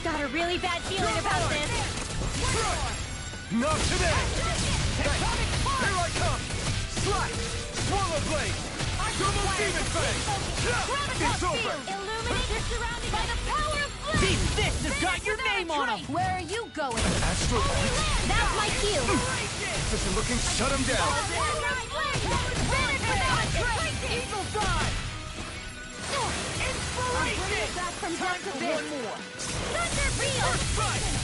Got a really bad feeling about this. Not today! Hey, here I come! Slash! Swallow blade! Double demon fang! It's over! Illuminate your surroundings by the power of flame! These fists have got your name on them! Where are you going? Astral light? That's my cue! Doesn't looking shut him down! Eagle dive! Inspiration! Back from Time death to for this. one more! Thunder Reel!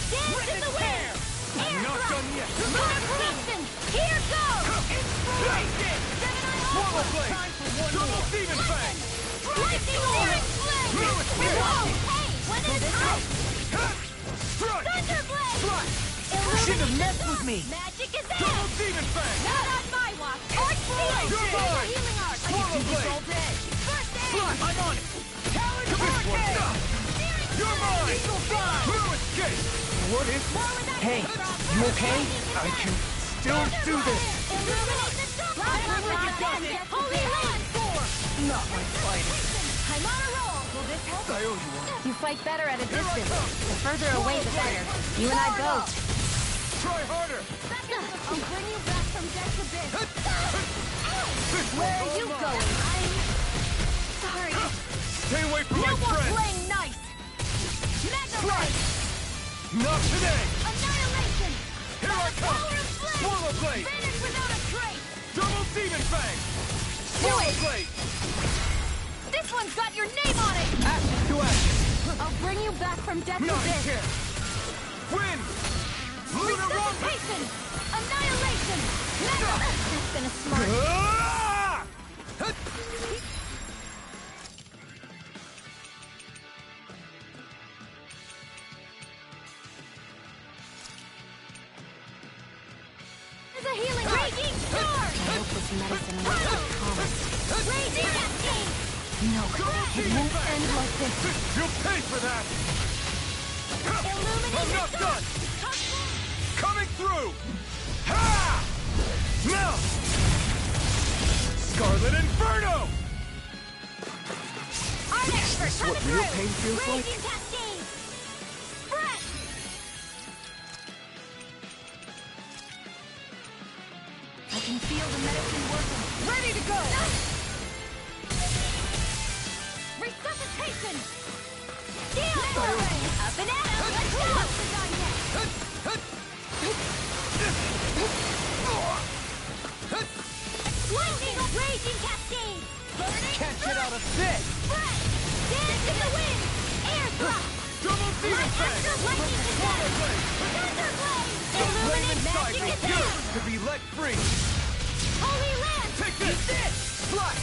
Dance in the wind! Air Not thrust! done yet! Lunar corruption! Here goes! Inspiration! Swallow blade! Time for one Double more! demon fang! Lightning Orange Flame! Through its spear! Whoa! Hey! When it is out! Strike! Thunder Blade! Slash! Shouldn't have messed with me! Magic is Double out! demon fang! Not on my watch! Arch Field! You're mine! Healing Arc! Swallow blade! All day! First aid! Slash! I'm on it! Talon Come this one! Arcade! You're mine! Eagle dive! Through escape! What is More without Hey, frost. you okay? I can still do this! Illuminate the dark! Holy Land! Not my fighting! I'm on a roll! Will this help? I owe you one. You fight better at a Here I distance. come. The further away, the better. You and I both. Try harder! I'll bring you back from death to this. This Where one's are you all going? mine. I'm sorry. Stay away from No my more friend! playing nice. Mega Blade! Not today! Annihilation! Here I come! Power of flame! Swallow blade! Vanish without a trace! Double demon fang! Do Swallow it! blade! This one's got your name on it! Action to action! I'll bring you back from death to Not this. here! Win! Lunar Rumble! Resuscitation! Annihilation! Mega! That's been a smart... Ah! There's a healing Raging Storm! I hope this medicine works as promised. Raging Cascade! No, it won't end like this. You'll pay for that! Illuminate I'm the not dark! done! Coming through! Ha! Now! Scarlet Inferno! Art expert This is what coming real through! pain feels like? Raging Cascade! Spread! I can feel the medicine working! Ready to go! Resuscitation! Steel! Up and at 'em! Let's go! Lightning! Raging Cascade! Burning! Can't get out of this! Spread! Dance in the wind! Air thrust! Double My demon fang! extra lightning is Swallow better! blade! Thunder Blade! The flame Illuminate inside magic is refuses out! to be let free! Holy Land! Take this! Slash!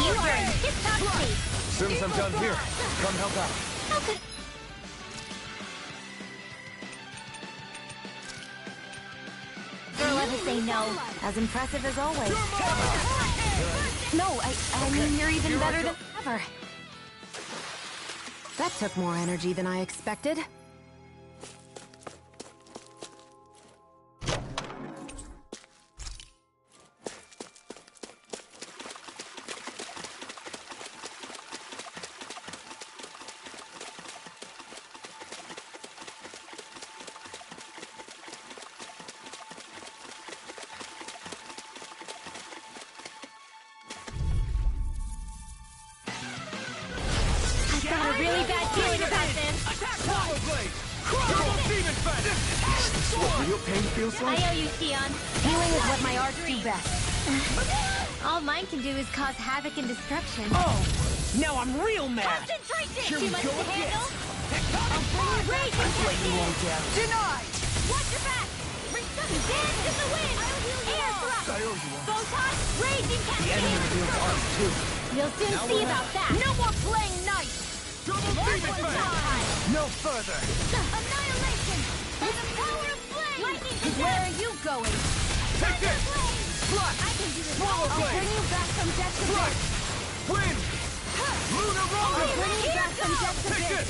You are in tip-top shape! As soon as I'm done here, come help out. How could... Girl, ever say no? As impressive as always. No, I mean you're even better than ever. That took more energy than I expected. I've got a really bad feeling about this. Swallow blade! Double demon fang! This is what real pain feels I like? owe you, Sion. Healing is what my arts do best. All mine can do is cause havoc and destruction. Oh! Now I'm real mad! Concentration! Here Too we much go to again. handle? I'll bring you raging Let you all Cascade! down. Denied! Watch your back! Dance in the wind! Air thrust! I owe you one. Photon! Raging The enemy Cascade! reveals arms too. You'll soon see about that! No more playing nice! Double demon fang! No further! Annihilation! By the power of flame! Lightning to Where death! are you going? Take this! Flame! Slash! I can do this! Swallow I'll blade! bring you back from death to Slash! this! Win! Lunar Rumble! I'll bring you back from death to Take this! this!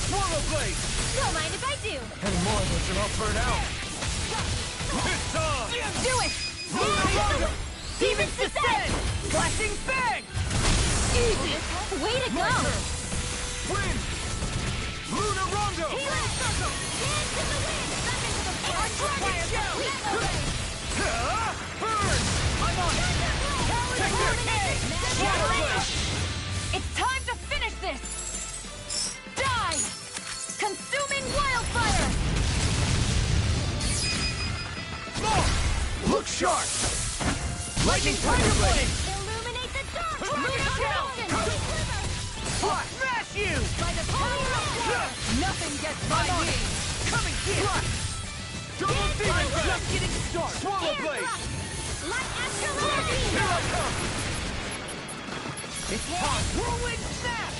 Swallow blade! Don't mind if I do! Any more of this and I'll burn out! It's on! Do it! Lunar Rumble! Demons descend! Flashing bang! Easy! Way to go! Win! Lunar Rumble! go! Healing circle! Dance in the wind! Step into the forest! Our dragon shell! Burn! I'm on it! Take this! Shadow Blade! It's time to finish this! Die! Consuming wildfire! Look sharp! Lightning Tiger Blade! Illuminate the dark! Lunar Mountain! Smash you! By the power of water, nothing gets by me! Coming here! Double Demon Breath! Just getting started! Swallow Blade! Light after Here I lightning! come! It's time! Whirlwind Snap!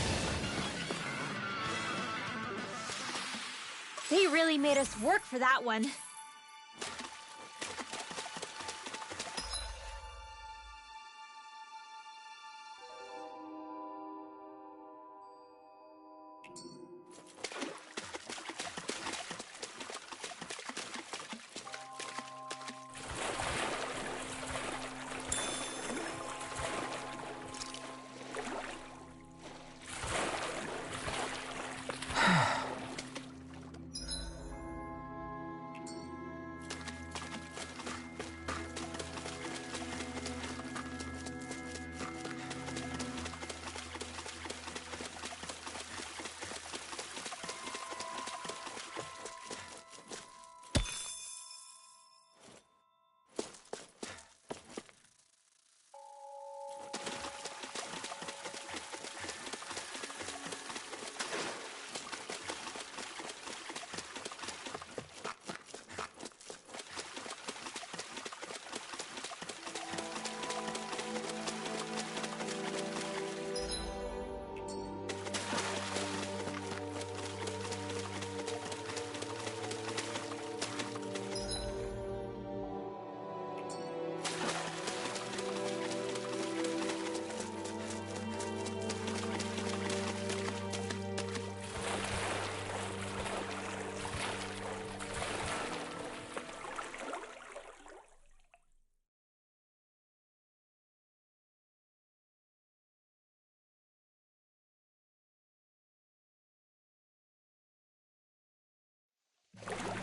They really made us work for that one.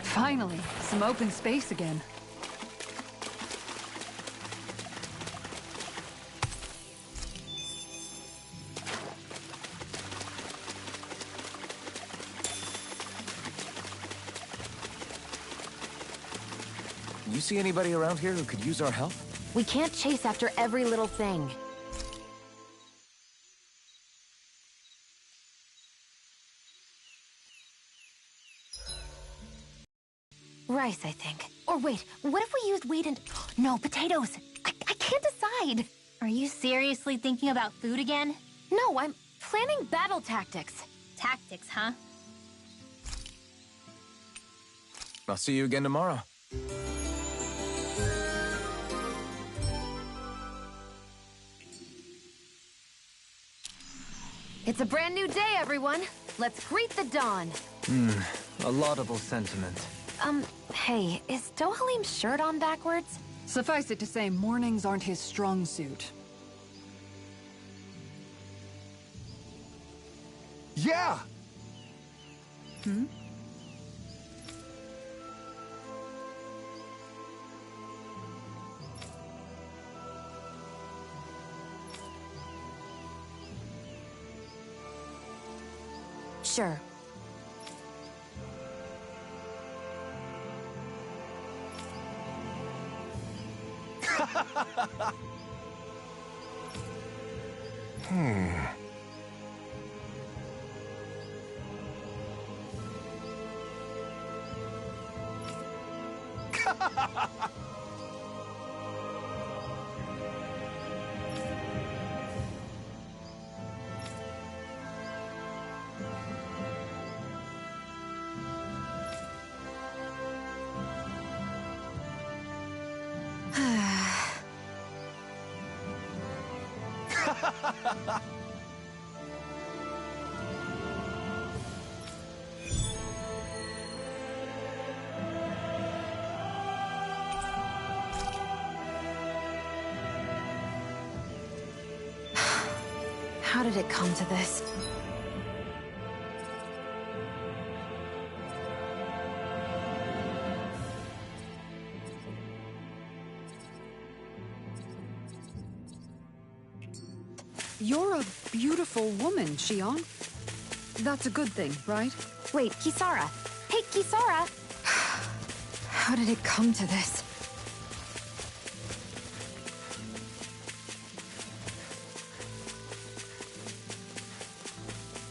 Finally, some open space again. You see anybody around here who could use our help? We can't chase after every little thing. Rice, I think. Or wait, what if we used wheat and... No, potatoes! I can't decide! Are you seriously thinking about food again? No, I'm planning battle tactics. Tactics, huh? I'll see you again tomorrow. It's a brand new day, everyone. Let's greet the dawn. A laudable sentiment. Hey, is Dohalim's shirt on backwards? Suffice it to say, mornings aren't his strong suit. Yeah! Sure. How did it come to this? You're a beautiful woman, Shion. That's a good thing, right? Wait, Hisara. Hey, Hisara! How did it come to this?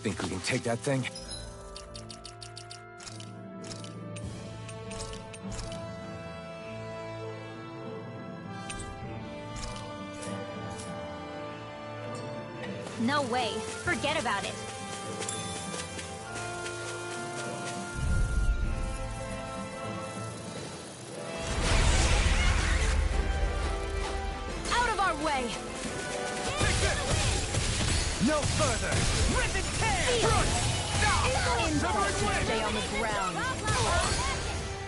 Think we can take that thing? No way. Forget about it. Out of our way! No further! Rip and tear! Stay on the ground.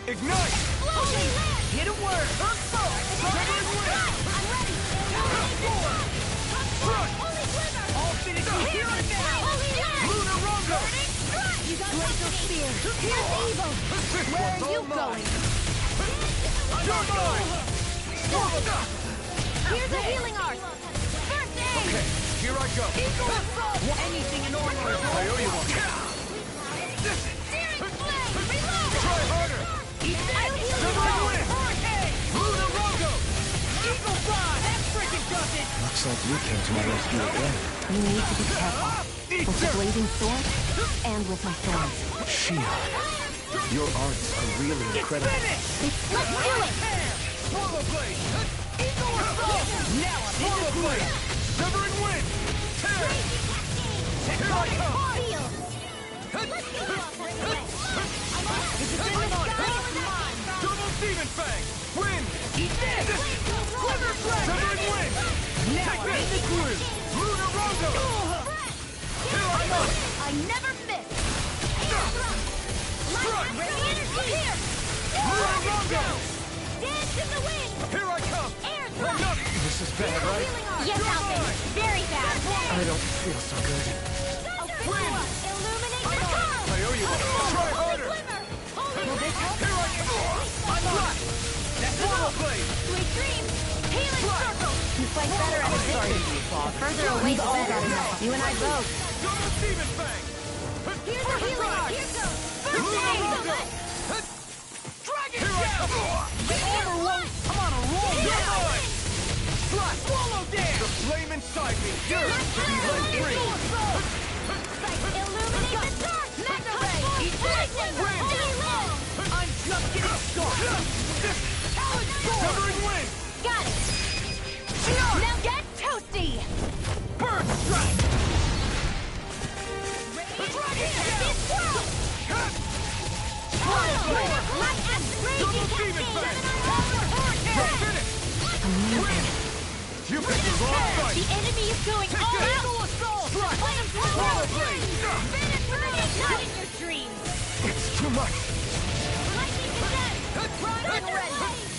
Ignite! Hit a word! All finishing here and now! Lunar Rondo! Glacial Spear! Here's evil! Where are you going? You're mine! Here's a healing art! First aid! Okay, here I go! Eagle assault! Anything in order! I owe you one! Searing flame! Reload! Try harder! Severing wind! Hurricane! Lunar Rondo! Eagle rod! That frickin' does it! Looks like you came to my rescue again. You need to be careful. Eat With the dirt! blazing sword, and with my thorns. Shion, your arts are really incredible. Let's do it! Swallow blade! Eagle assault! Now I'm in Swallow the blade! groove! Severing wind! Tear! Here I come! Feel! Double demon fang! Wind! Eat this! Quiver blade! Severing wind! Now Take I'm in this! the groove! Lunar Rondo! Here I come! I never miss! Strike! Here! Lunar Rondo! Dance in the wind! Here I come! Air Run thrust! up! This is bad, right? Yes, Alvin. Very bad. I don't feel so good. Illuminate the car! I owe you one! Try harder! Will this help? Here I come! I'm hot! Swallow blade! Sweet dreams! Healing circle! You fight better at a distance. The further away, the better. You and I both. Double demon fang! Here's a healing art! Here goes! First Lunar aid! Rondo! Dragon Here I come! I'm on a roll You're now! mine! Slash! Swallow dance! The flame inside me yearns to be let free! Illuminate the dark! Mega ray! Eat this! I'm just getting started! Severing wind! Got it! Now get toasty! Bird strike! Double demon fang! You're finished! You picked the wrong fight! The enemy is going all out. Strike! Swallow blade! Not in your dreams. It's too much.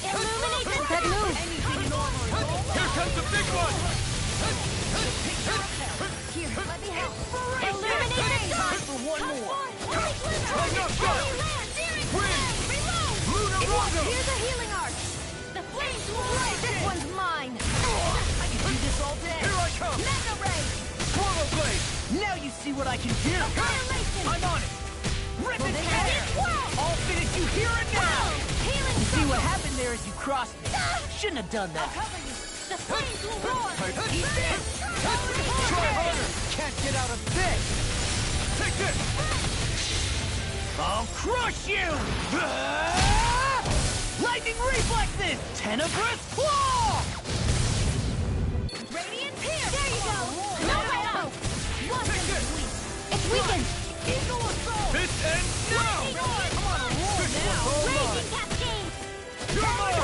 Illuminate the that move! Anything normal! Here comes the big one! Here, let me help! Illuminate the time for one more! I'm not done! Wind! Lunar Rondo! Here's a healing art! The flames will rise! This one's mine! I can do this all day! Here I come! Mega ray! Swallow blade! Now you see what I can do! Annihilation! I'm on it! Rip and tear! I'll finish you here and now! Healing See what happened there is you crossed me. Shouldn't have done that. The flames will roar! Eat this! Try harder! Can't get out of this. Take this! I'll crush you! Lightning reflexes! Tenebrous claw! Radiant pierce! There you go! No way out! Take this! It's weakened! Eagle assault! This ends now! Come on, roll now! Raging cascade! You're mine!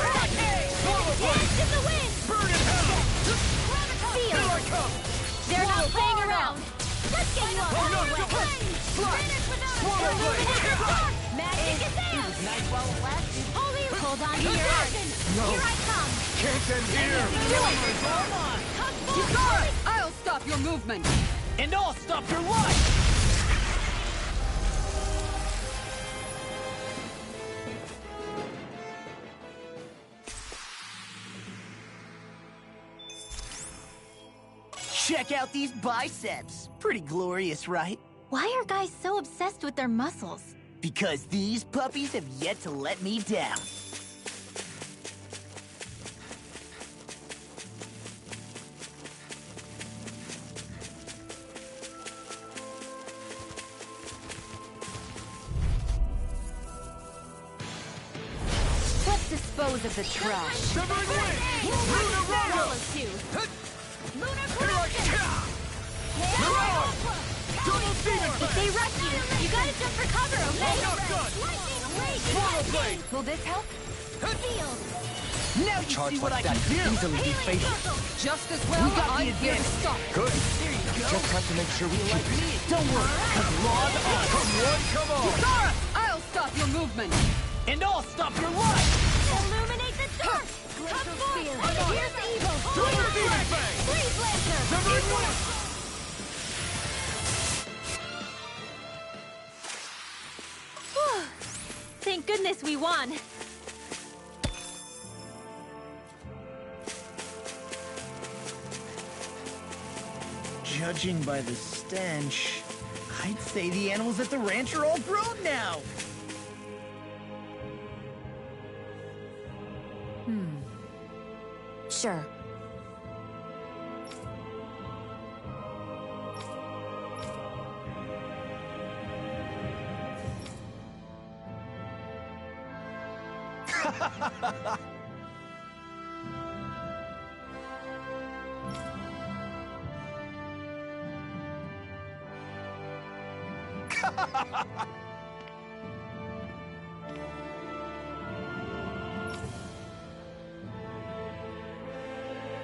Swallow blade! Dance in the wind! Burn in hell! Feel! Here I come! They're not playing around. Let's get you Oh, no, on! no. Slash! Swallow blade! Magic is theirs! Nice while it lasted. Holy Hold on to your heart. No! Here I come! Can't end here! Hisara! I'll stop your movement! And I'll stop your life! Check out these biceps. Pretty glorious, right? Why are guys so obsessed with their muscles? Because these puppies have yet to let me down. Let's dispose of the trash. Severing Wing! Lunar Rondo! Lunar Here I come! Mirage! Double Demon If they rush you, you gotta jump for cover, okay? Done! Swallow Blade! Will this help? Now you Charge see what like I that can do. could easily be fatal. Just as well, We got the I'm here to advantage. stop. Good. There you go. Just have to make sure we keep it. Don't worry, cause log on. Come on, come on! Hisara! I'll stop your movement. And I'll stop your life! Illuminate the dark! Come forth! Here's evil! Double Demon Fang! Freeze laser! Severing Wing! Thank goodness we won. Judging by the stench, I'd say the animals at the ranch are all grown now. Sure.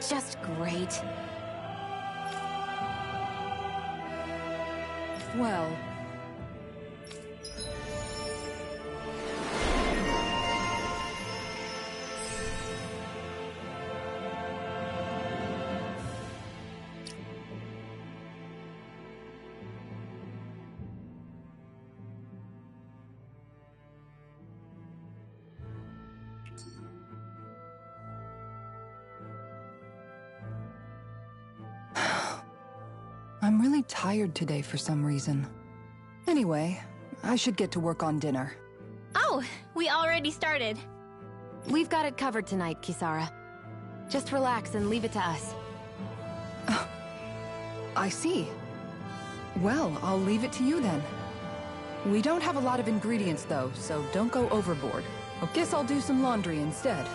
Just great. Well, I'm really tired today for some reason. Anyway, I should get to work on dinner. Oh, we already started. We've got it covered tonight, Hisara. Just relax and leave it to us. I see. Well, I'll leave it to you then. We don't have a lot of ingredients though, so don't go overboard. I guess I'll do some laundry instead.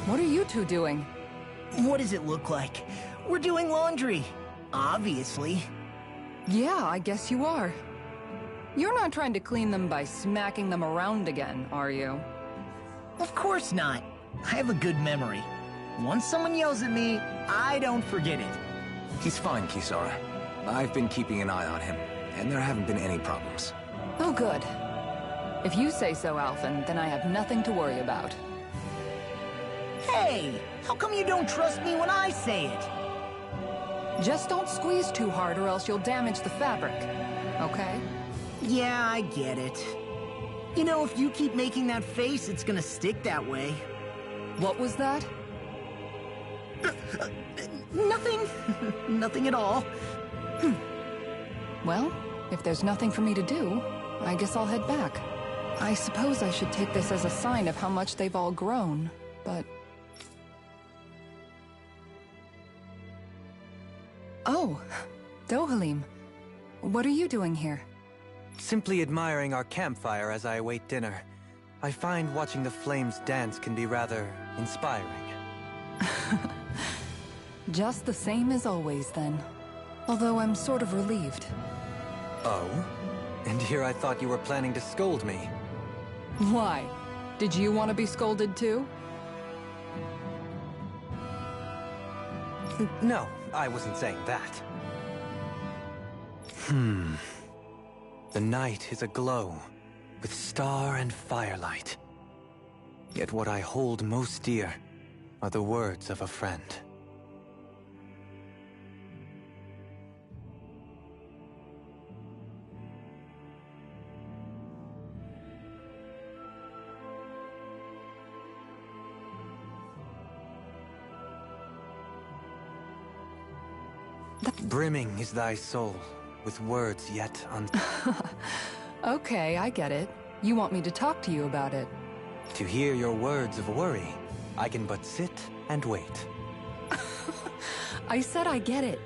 What are you two doing? What does it look like? We're doing laundry. Obviously. Yeah, I guess you are. You're not trying to clean them by smacking them around again, are you? Of course not. I have a good memory. Once someone yells at me, I don't forget it. He's fine, Hisara. I've been keeping an eye on him, and there haven't been any problems. Oh, good. If you say so, Alphen, then I have nothing to worry about. Hey, how come you don't trust me when I say it? Just don't squeeze too hard or else you'll damage the fabric, okay? Yeah, I get it. You know, if you keep making that face, it's gonna stick that way. What was that? Nothing. Nothing at all. Well, if there's nothing for me to do, I guess I'll head back. I suppose I should take this as a sign of how much they've all grown, but... Oh, Dohalim. What are you doing here? Simply admiring our campfire as I await dinner. I find watching the flames dance can be rather inspiring. Just the same as always, then. Although I'm sort of relieved. Oh? And here I thought you were planning to scold me. Why? Did you want to be scolded too? No, I wasn't saying that. The night is aglow with star and firelight. Yet what I hold most dear are the words of a friend. Brimming is thy soul, with words yet Okay, I get it. You want me to talk to you about it. To hear your words of worry, I can but sit and wait. I said I get it.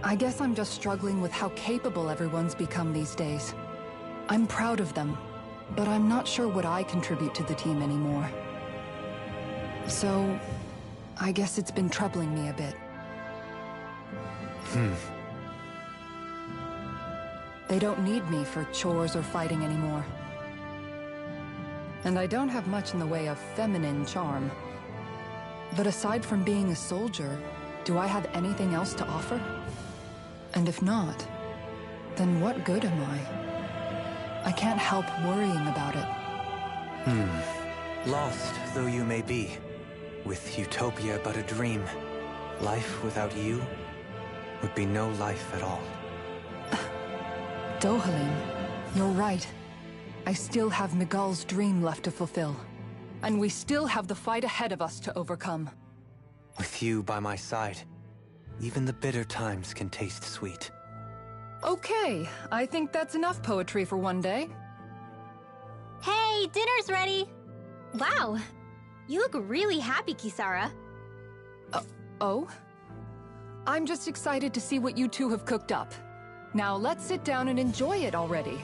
I guess I'm just struggling with how capable everyone's become these days. I'm proud of them, but I'm not sure what I contribute to the team anymore. So, I guess it's been troubling me a bit. They don't need me for chores or fighting anymore. And I don't have much in the way of feminine charm. But aside from being a soldier, do I have anything else to offer? And if not, then what good am I? I can't help worrying about it. Lost though you may be, with utopia but a dream, life without you would be no life at all. Dohalim, you're right. I still have Miguel's dream left to fulfill. And we still have the fight ahead of us to overcome. With you by my side, even the bitter times can taste sweet. Okay, I think that's enough poetry for one day. Hey, dinner's ready! Wow, you look really happy, Hisara. Oh? I'm just excited to see what you two have cooked up. Now let's sit down and enjoy it already.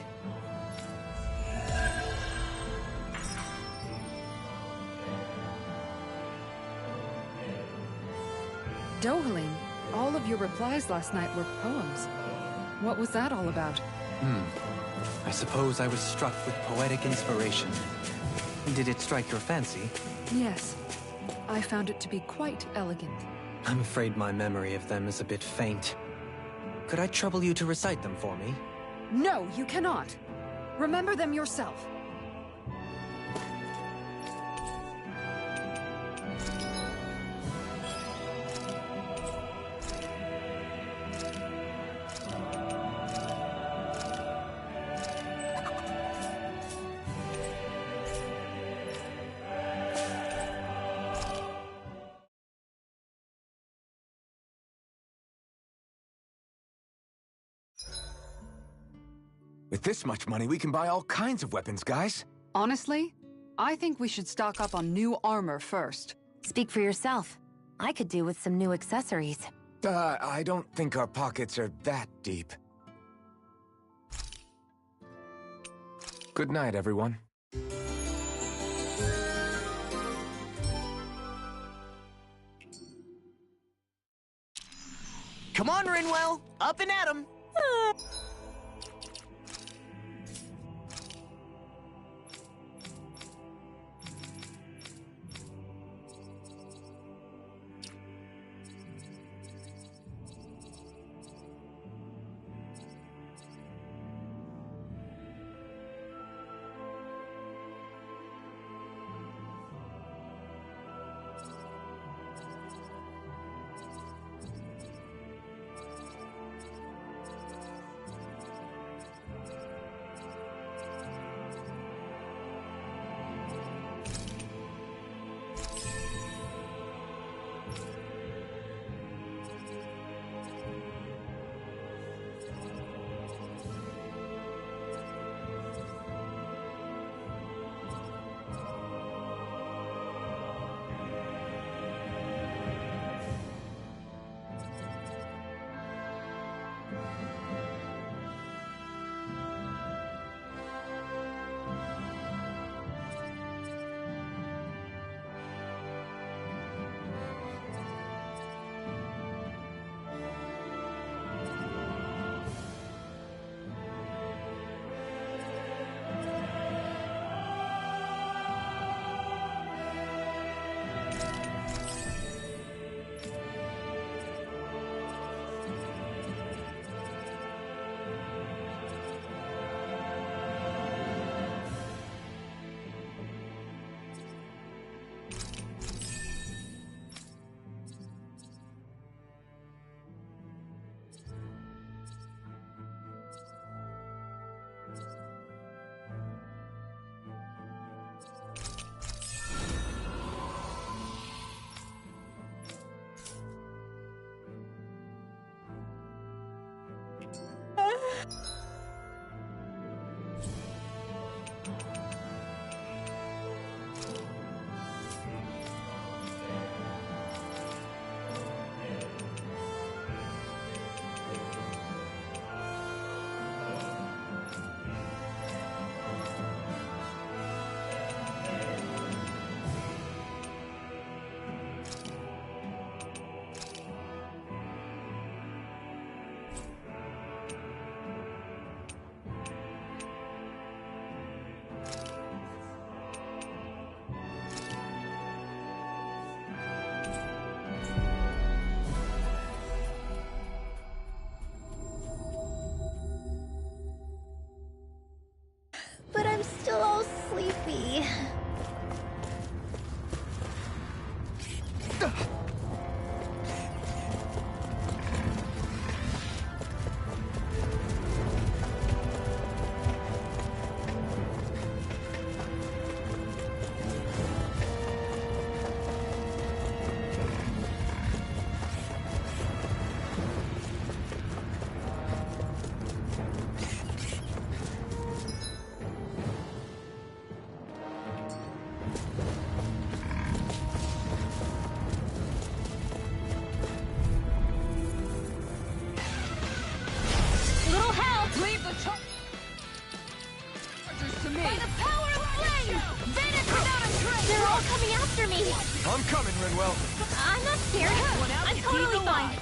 Dohalim, all of your replies last night were poems. What was that all about? I suppose I was struck with poetic inspiration. Did it strike your fancy? Yes. I found it to be quite elegant. I'm afraid my memory of them is a bit faint. Could I trouble you to recite them for me? No, you cannot. Remember them yourself. With this much money, we can buy all kinds of weapons, guys. Honestly, I think we should stock up on new armor first. Speak for yourself. I could do with some new accessories. I don't think our pockets are that deep. Good night, everyone. Come on, Rinwell! Up and at 'em! coming, Rinwell. I'm not scared. I'm totally fine.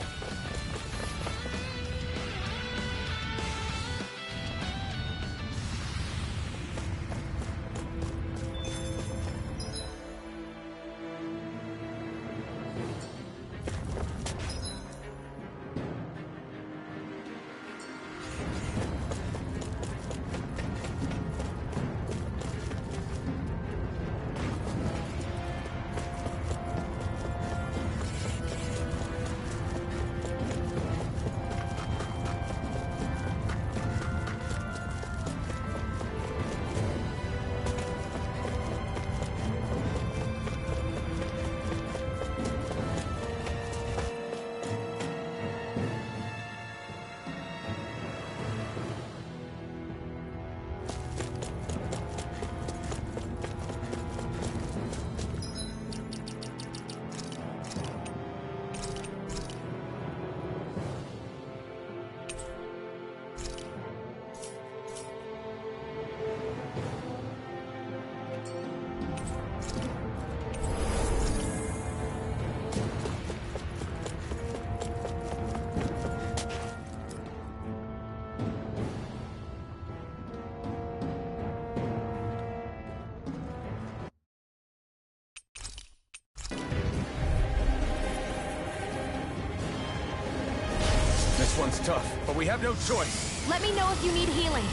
This one's tough, but we have no choice. Let me know if you need healing.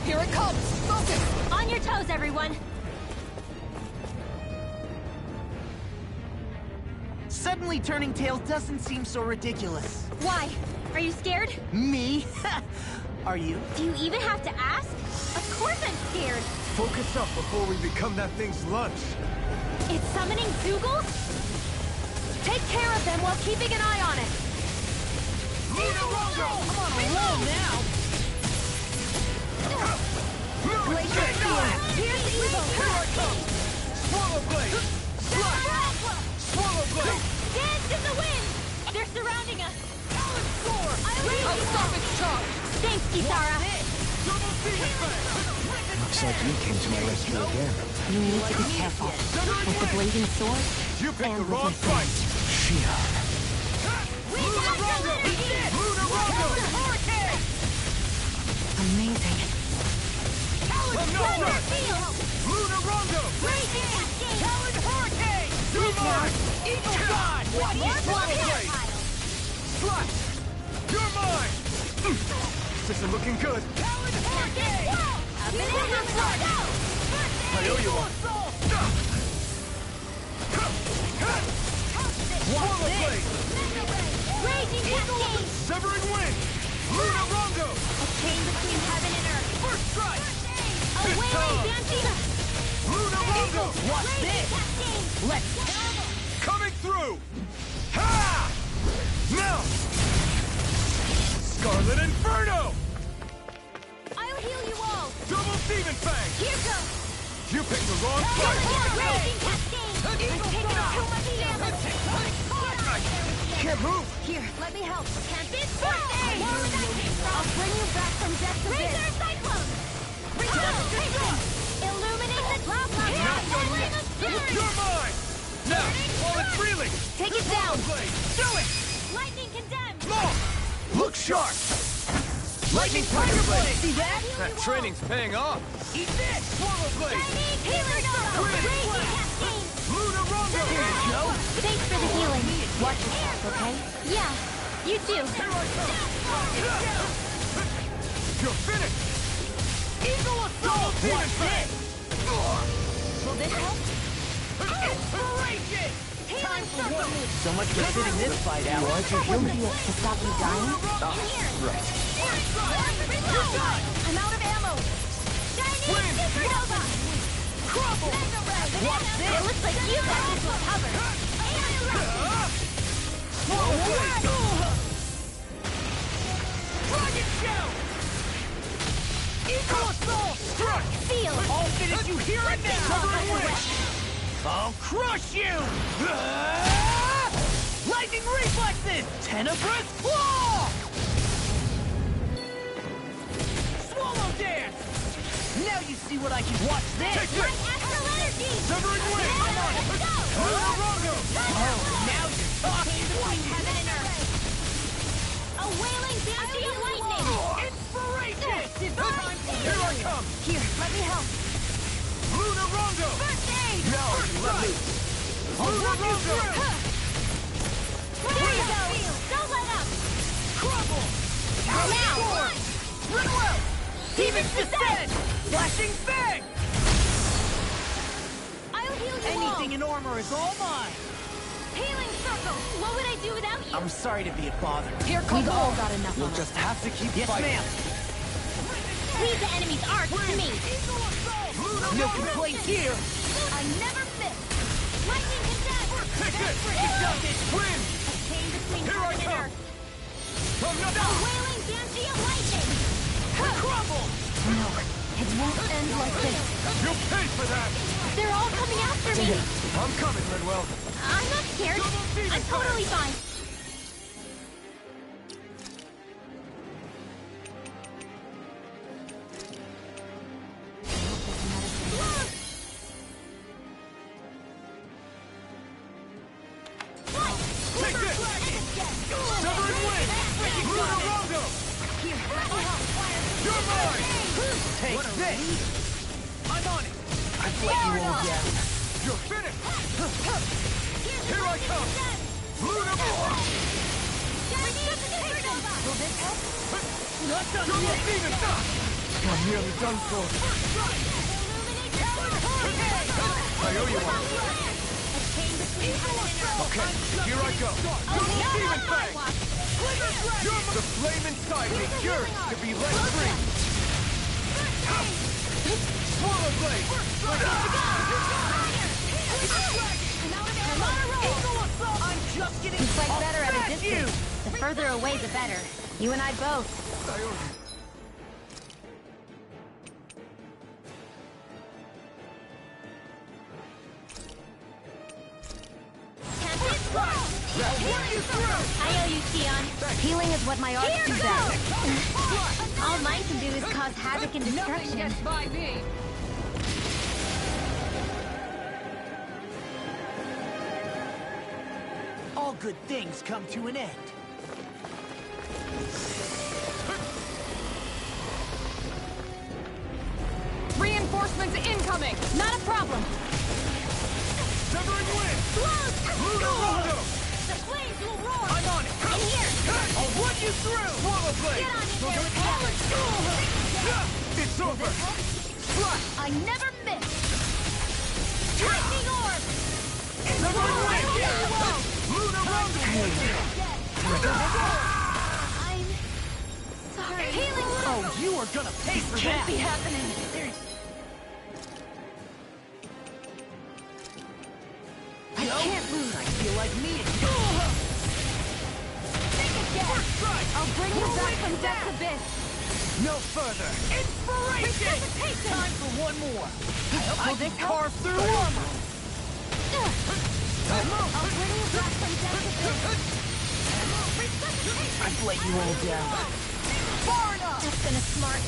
Here it comes! Focus! On your toes, everyone. Suddenly turning tails doesn't seem so ridiculous. Why? Are you scared? Me? Are you? Do you even have to ask? Of course I'm scared. Focus up before we become that thing's lunch. It's summoning Zoogles? Take care of them while keeping an eye on it. I'm on a roll now! Glacier Fear. Here's evil. Here I come! Swallow Blade! Slash! Swallow Blade! Dance in the wind! They're surrounding us. I'll stop its charge! Thanks, Hisara. Double Demon Fang! Looks like you came to my rescue again. You need to be careful. With the blazing sword, You picked the wrong fight! Shia. Lunarongo! Lunarongo! Hurricane! Amazing. I'm not done! Lunarongo! Raging Cascade! Talon Hurricane! You're mine! Eagle God! What? Swallow Blade! Slash! You're mine! This isn't looking good. Talon Hurricane! Up and in, I owe you one. Swallow Blade! Raging Cascade! Severing Wind! Lunarongo! A chain between heaven and earth. First strike! Away, Banshee! Lunarongo! Watch this! Cascade! Let's... Coming through! Ha! Now! Scarlet Inferno! I'll heal you all! Double Demon Fang! Here goes! You picked the wrong fight! Raging Cascade! I'm taking too much damage! Can't move! Here, let me help. Can't be birthday! I'll bring you back from death to this. Razor Cyclone! Illuminate the top of You're mine! Now, while it's reeling! Take it down! Blade! Do it! Lightning condemned! Long! Look sharp! Lightning Tiger Blade! See that? That training's paying off! Eat this! Swallow Blade! Healing Raging Cascade! Lunarongo! Thanks for the healing. Watch yourself, okay? Yeah, you too. Here I come! You're finished! Eagle Assault! Demon Fang! Will this help? Inspiration! Healing circle! So much for sitting this fight out. What's your healing to stop me dying? Right. I'm out of ammo. Chinese Supernova! Crumble! Watch this! It looks like you got this one covered. Swallow Blade! Dragon Shout! Eagle Assault! Struck! Seal! I'll finish you here and now! Severing Wind! I'll crush you! Lightning reflexes! Tenebrous claw! Swallow Dance! Now you see what I can watch this! Take this! Astral energy! Severing wind! I'm on it! Let's go! Lunarongo! Oh, now you're talking! Heaven and earth! A wailing bounty of lightning! Inspiration! Divine Here I come! Here, let me help! Lunarongo! First aid! Now you let loose! Lunarongo! There you go! Don't let up! Crumble! Now! Run well! Demon's Descent! Flashing Fang! I'll heal you Anything in armor is all mine! Healing circle! What would I do without you? I'm sorry to be a bother. Here comes We've all got enough You'll on us. just have to keep Yes, fighting. ma'am. Leave the enemy's arc to me! No complaints here! I never miss! Lightning condemned! Take this! Wind! A chain between Here I heaven and come! earth! From A the wailing banshee of lightning! Crumble! No, it won't end like this. You'll pay for that! They're all coming after me! I'm coming, Redwell. I'm not scared. I'm totally fine. Take this! Severing wind! Lunarongo! You're mine! Take this! I'm on it! I've let you all down. You're finished! Here I come! Lunarongo! Will this help? Not done Double yet! demon stop! I'm nearly done for. I owe you one. Okay, here I go. Double demon fang! The flame inside me yearns to be let free. Swallow blade! I'm just getting You fight off better at a back distance. The further away, the better. You and I both. I owe you. I owe you, Tion. Healing is what my arts do best. All mine can do is cause havoc and destruction. by me. all good things come to an end. Reinforcements incoming! Not a problem. Severing wind! Close! Lunarongo! The flames will roar! I'm on it! In here! I'll run you through! Swallow blade! Get on it there! It's over! I never miss! Lightning orb! Severing wind! Lunarongo! I'm sorry. Healing Oh, you are gonna pay for can't that! be happening. I can't lose. I feel like meeting. I'll bring you back from death's abyss. No further. Inspiration! Time for one more. I can carve through armor. I'll bring you back from death's abyss. I've let you all down. Far enough! That's been a smart.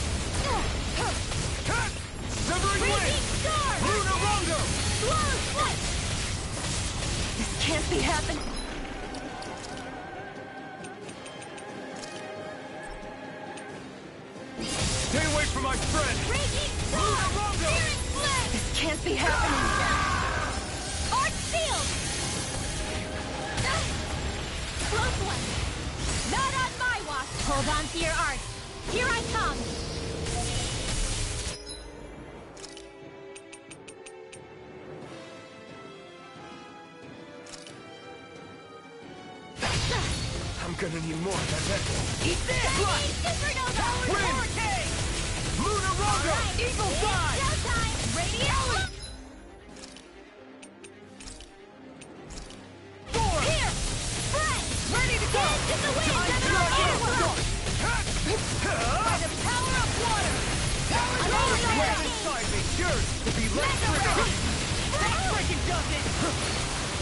Severing wind! Raging star! Lunarongo! Slow swipe! This can't be happening. Stay away from my friend! Raging star! Lunarongo! Searing flame! This can't be happening. Arch shield! Close one. Not on my watch. Hold on to your arch. Here I come. I'm gonna need more than that. Eat this! Supernova! Wind! Lunarongo! Eagle dive! Showtime! Radio! Thorns! Here! Spread! Ready to go! Into the wind! By the power of water! Flame inside me yearns to be let free. That freaking does it!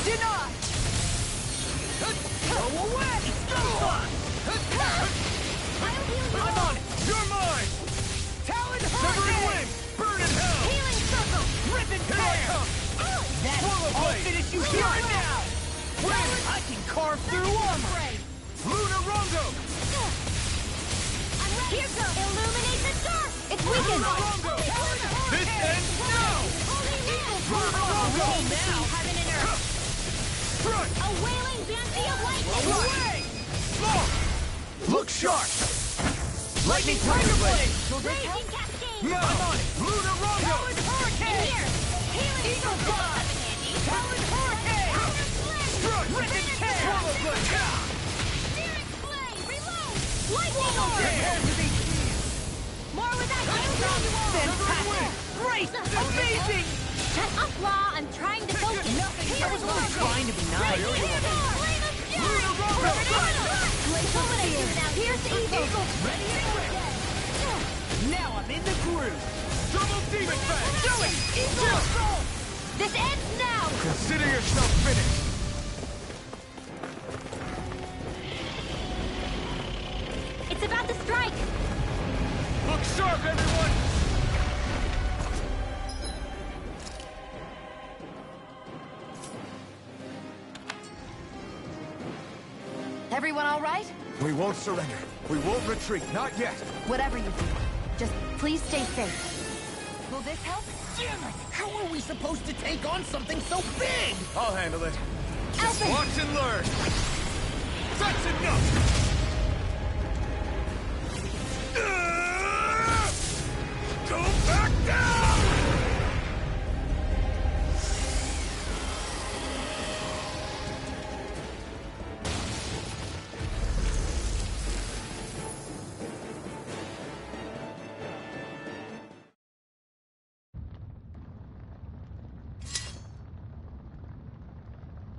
Deny! Go away! Go on! I'm on it! You're mine! Talon Severing Hurricane! wind! Burn in hell! Healing circle! Rip and Here I tear! come! That's Swallow I'll blade! finish you here and now! I can carve through armor! Luna Rondo! Here goes! Illuminate the dark! It's weakened! Rondo! This ends now! Roll now! Heaven and earth! Strike! A wailing banshee of lightning! Away! Look sharp! Lightning Tiger Blade! Raging cascade! Now! I'm on it! Luna Rondo! In here! Healing Eagle Fly! Talon Hurricane! Strike! Rip and tear! Swallow blade! Searing flame! Reload! Lightning Prepare orb! to be More with that fantastic! Great! Amazing! Shut up, Law! I'm trying to focus! Nothing! I was only trying to be nice! Here's evil! Ready and ready! Now I'm in the groove! Double Demon Fang! Do it! Eagle Soul! This ends now! Consider yourself finished! It's about to strike! Look sharp, everyone! Everyone all right? We won't surrender. We won't retreat. Not yet. Whatever you do, just please stay safe. Will this help? Damn it! How are we supposed to take on something so big? I'll handle it. Just Alvin! watch and learn. That's enough! Go back down!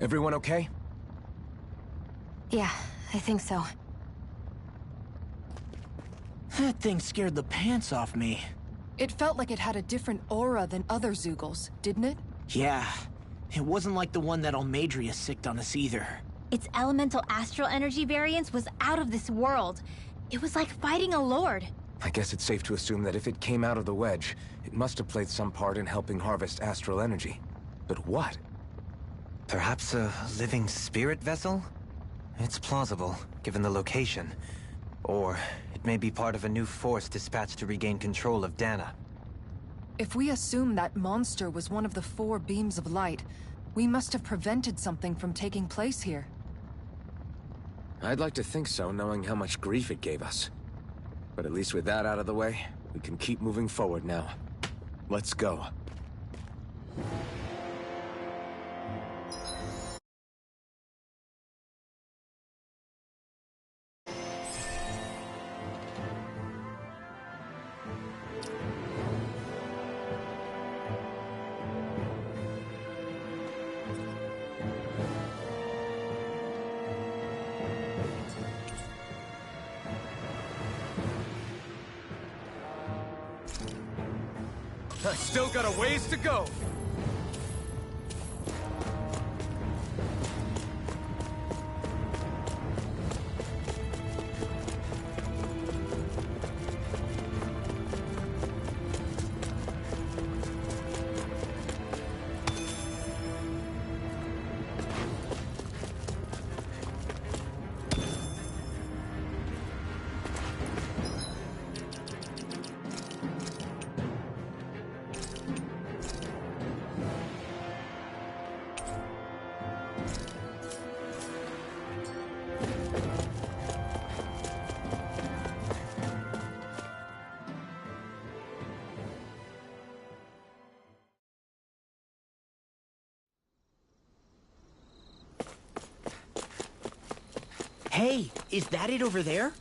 Everyone okay? Yeah, I think so. That thing scared the pants off me. It felt like it had a different aura than other Zeugles, didn't it? Yeah. It wasn't like the one that Almadria sicked on us either. Its elemental astral energy variance was out of this world. It was like fighting a lord. I guess it's safe to assume that if it came out of the wedge, it must have played some part in helping harvest astral energy. But what? Perhaps a living spirit vessel? It's plausible, given the location. Or it may be part of a new force dispatched to regain control of Dana. If we assume that monster was one of the 4 beams of light, we must have prevented something from taking place here. I'd like to think so, knowing how much grief it gave us. But at least with that out of the way, we can keep moving forward now. Let's go. I still got a ways to go. Hey, is that it over there?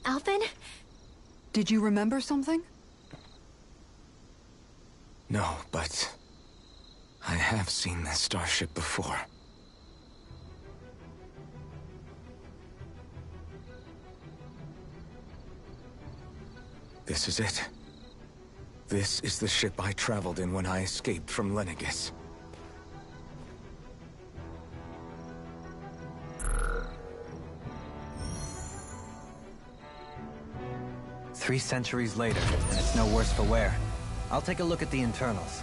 Alvin? Did you remember something? No, but I have seen this starship before. This is it. This is the ship I traveled in when I escaped from Lenegis. Three centuries later, and it's no worse for wear. I'll take a look at the internals.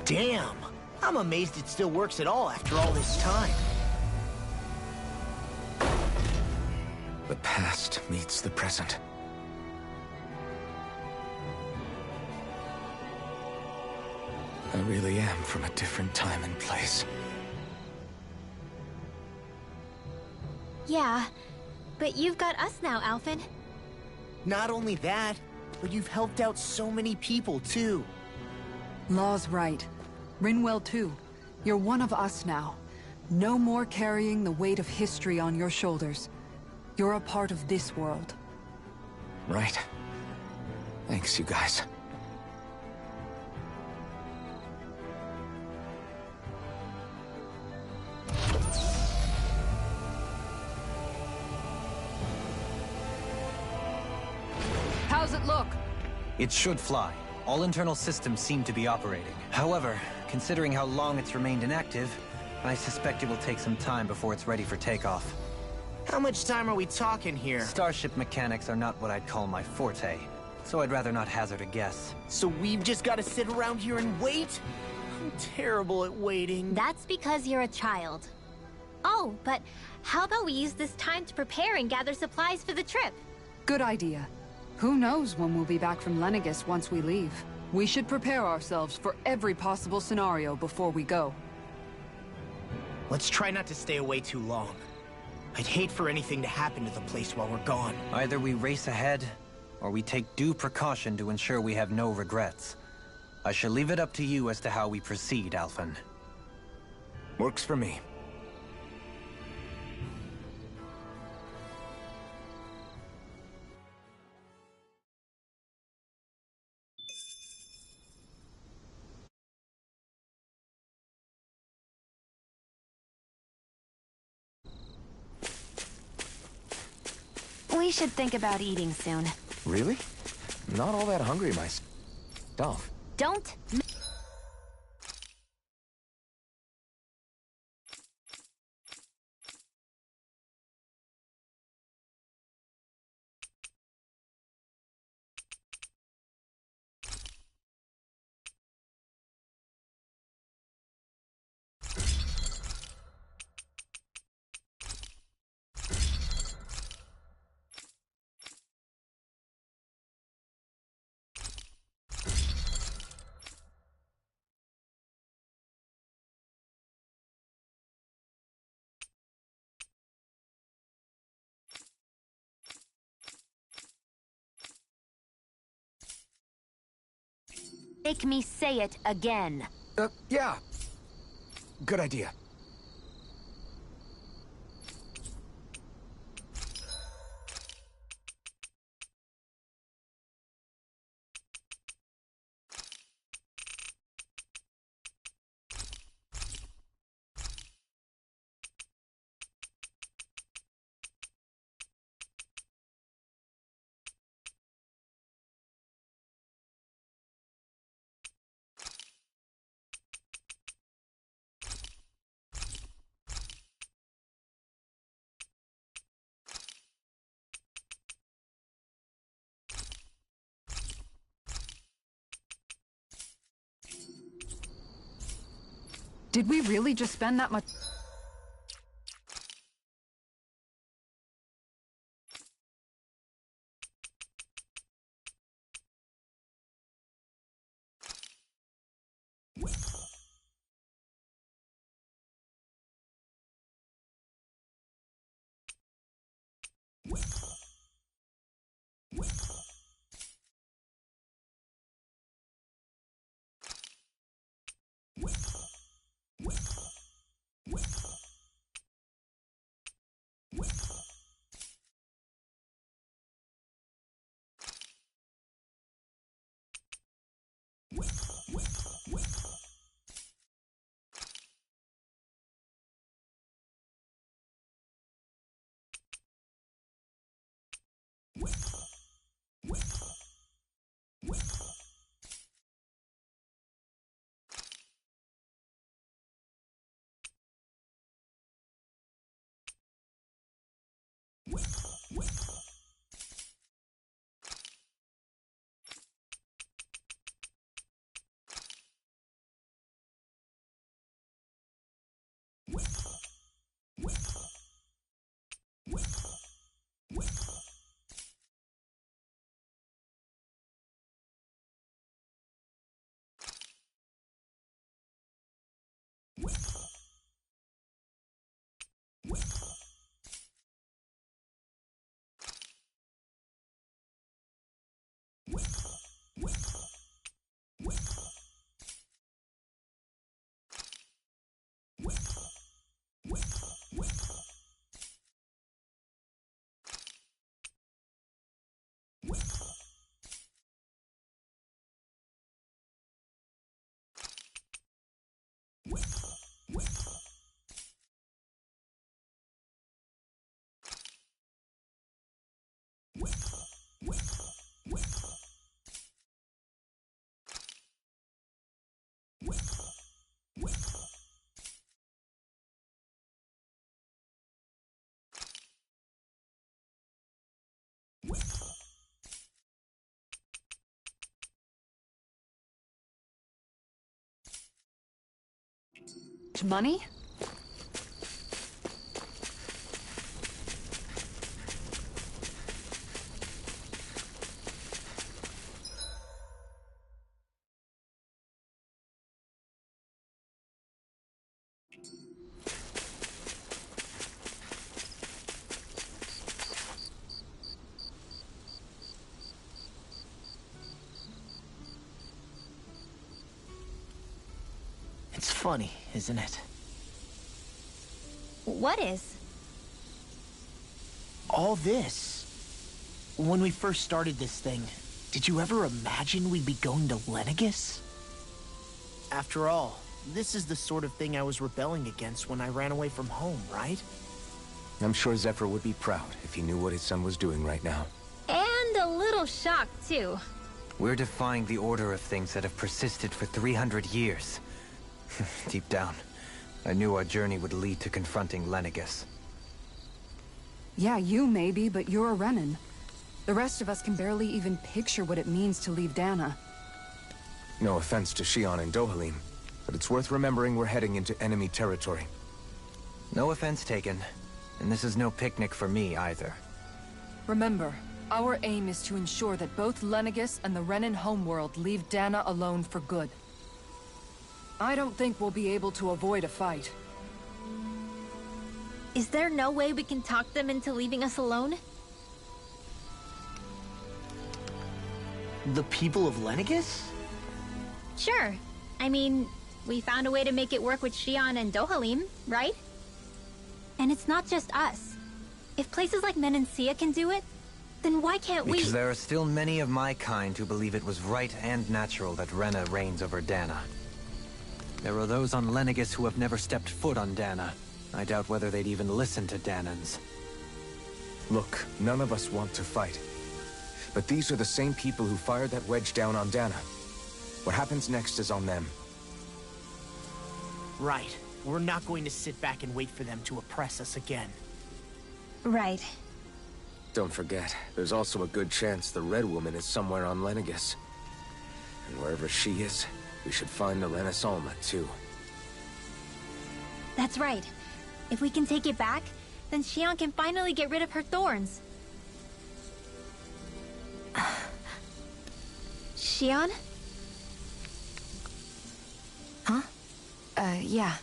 Damn! I'm amazed it still works at all after all this time. The past meets the present. I really am from a different time and place. Yeah, but you've got us now, Alphen. Not only that, but you've helped out so many people, too. Law's right. Rinwell too. You're one of us now. No more carrying the weight of history on your shoulders. You're a part of this world. Right. Thanks, you guys. How's it look? It should fly. All internal systems seem to be operating. However, considering how long it's remained inactive, I suspect it will take some time before it's ready for takeoff. How much time are we talking here? Starship mechanics are not what I'd call my forte, so I'd rather not hazard a guess. So we've just got to sit around here and wait? I'm terrible at waiting. That's because you're a child. Oh, but how about we use this time to prepare and gather supplies for the trip? Good idea. Who knows when we'll be back from Lenegis once we leave. We should prepare ourselves for every possible scenario before we go. Let's try not to stay away too long. I'd hate for anything to happen to the place while we're gone. Either we race ahead, or we take due precaution to ensure we have no regrets. I shall leave it up to you as to how we proceed, Alphen. Works for me. We should think about eating soon. Really? Not all that hungry myself. Don't... Make me say it again. Yeah. Good idea. Did we really just spend that much? Money? It's funny, isn't it? What is? All this. When we first started this thing, did you ever imagine we'd be going to Lenegus? After all, this is the sort of thing I was rebelling against when I ran away from home, right? I'm sure Zephyr would be proud if he knew what his son was doing right now. And a little shocked, too. We're defying the order of things that have persisted for 300 years. Deep down, I knew our journey would lead to confronting Lenegus. Yeah, you maybe, but you're a Renan. The rest of us can barely even picture what it means to leave Dana. No offense to Shion and Dohalim, but it's worth remembering we're heading into enemy territory. No offense taken, and this is no picnic for me either. Remember, our aim is to ensure that both Lenegus and the Renan homeworld leave Dana alone for good. I don't think we'll be able to avoid a fight. Is there no way we can talk them into leaving us alone? The people of Lenegus? Sure. I mean, we found a way to make it work with Shion and Dohalim, right? And it's not just us. If places like Menancia can do it, then why can't we? Because there are still many of my kind who believe it was right and natural that Rena reigns over Dana. There are those on Lenegus who have never stepped foot on Dana. I doubt whether they'd even listen to Danans. Look, none of us want to fight. But these are the same people who fired that wedge down on Dana. What happens next is on them. Right. We're not going to sit back and wait for them to oppress us again. Right. Don't forget, there's also a good chance the Red Woman is somewhere on Lenegus. And wherever she is, we should find the Renaissance too. That's right. If we can take it back, then Shion can finally get rid of her thorns. Shion? Huh? Yeah.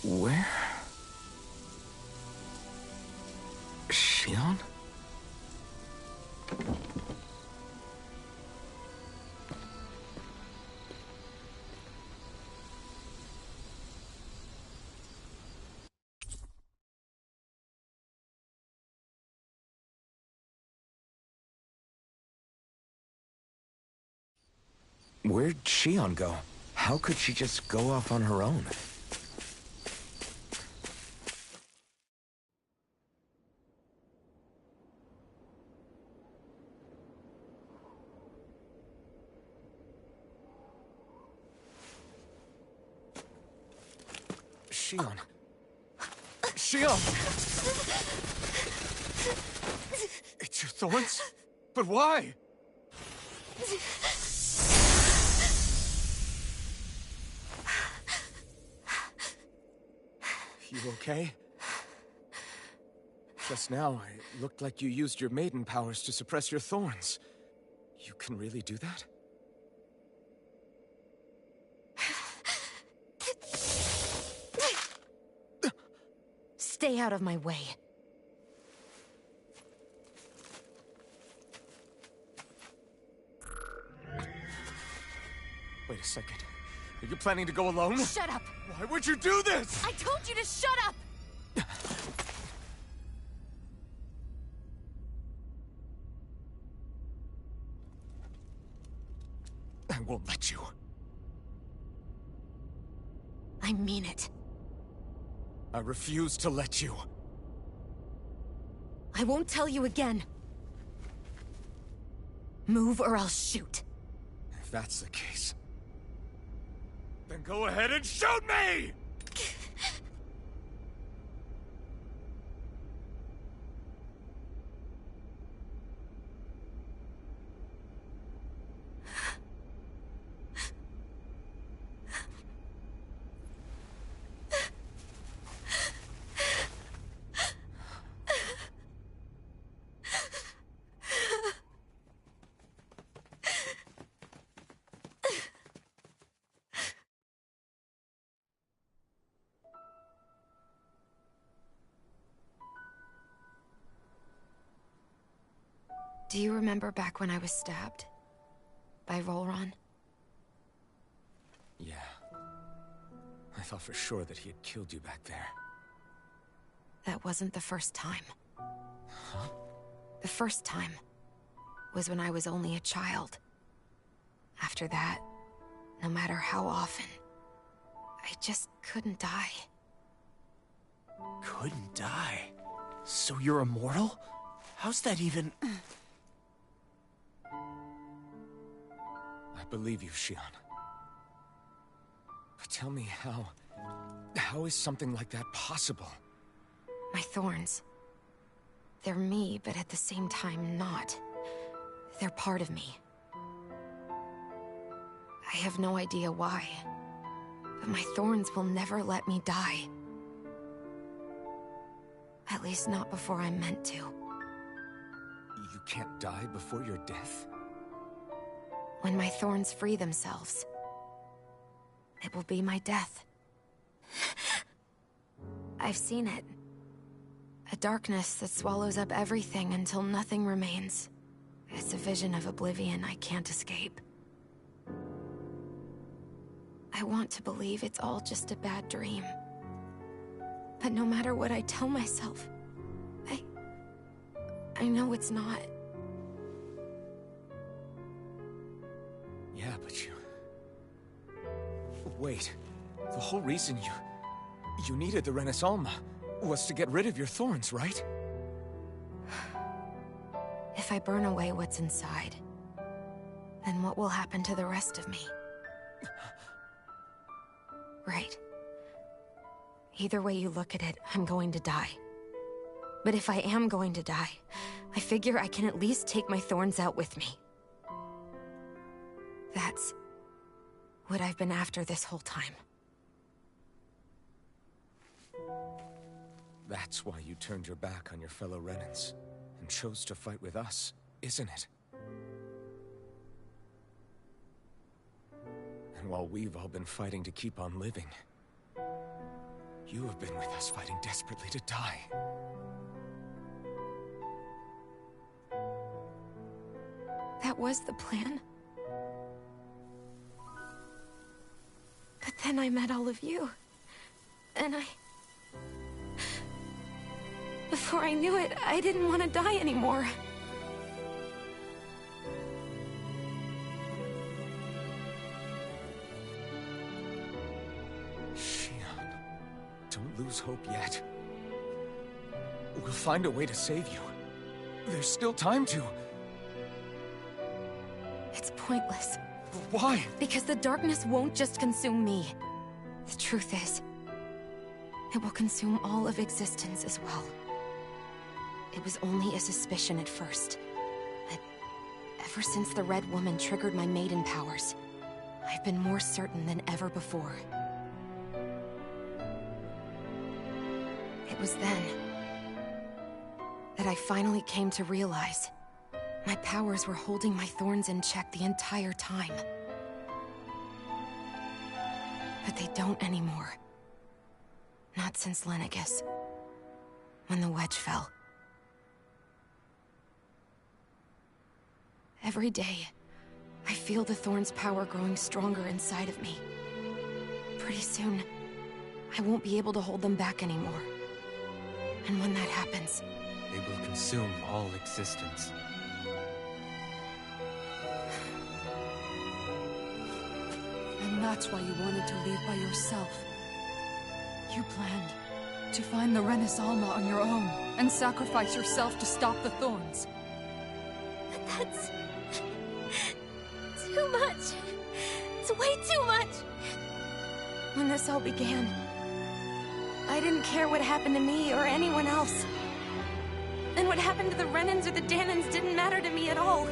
Where? Shion? Where'd Shion go? How could she just go off on her own? Shion. Shion! It's your thorns? But why? You okay? Just now, it looked like you used your maiden powers to suppress your thorns. You can really do that? Stay out of my way. Wait a second. Are you planning to go alone? Shut up! Why would you do this? I told you to shut up! I won't let you. I mean it. I refuse to let you. I won't tell you again. Move or I'll shoot. If that's the case, then go ahead and shoot me! Do you remember back when I was stabbed? By Rolron? Yeah. I thought for sure that he had killed you back there. That wasn't the first time. Huh? The first time was when I was only a child. After that, no matter how often, I just couldn't die. Couldn't die? So you're immortal? How's that even... I believe you, Shion. But tell me how... How is something like that possible? My thorns. They're me, but at the same time not. They're part of me. I have no idea why, but my thorns will never let me die. At least not before I'm meant to. You can't die before your death? When my thorns free themselves, it will be my death. I've seen it. A darkness that swallows up everything until nothing remains. It's a vision of oblivion I can't escape. I want to believe it's all just a bad dream. But no matter what I tell myself, I know it's not. Yeah, but you... Wait. The whole reason you needed the Renaissance was to get rid of your thorns, right? If I burn away what's inside, then what will happen to the rest of me? Right. Either way you look at it, I'm going to die. But if I am going to die, I figure I can at least take my thorns out with me. That's what I've been after this whole time. That's why you turned your back on your fellow Renans and chose to fight with us, isn't it? And while we've all been fighting to keep on living, you have been with us fighting desperately to die. That was the plan. But then I met all of you. And before I knew it, I didn't want to die anymore. Shion, don't lose hope yet. We'll find a way to save you. There's still time to. It's pointless. Why? Because the darkness won't just consume me. The truth is, it will consume all of existence as well. It was only a suspicion at first, but ever since the Red Woman triggered my maiden powers, I've been more certain than ever before. It was then that I finally came to realize my powers were holding my thorns in check the entire time. But they don't anymore. Not since Lenegis, when the wedge fell. Every day, I feel the Thorns' power growing stronger inside of me. Pretty soon, I won't be able to hold them back anymore. And when that happens... They will consume all existence. And that's why you wanted to leave by yourself. You planned to find the Renaissance on your own, and sacrifice yourself to stop the Thorns. But that's... too much. It's way too much. When this all began, I didn't care what happened to me or anyone else. And what happened to the Renans or the Danans didn't matter to me at all.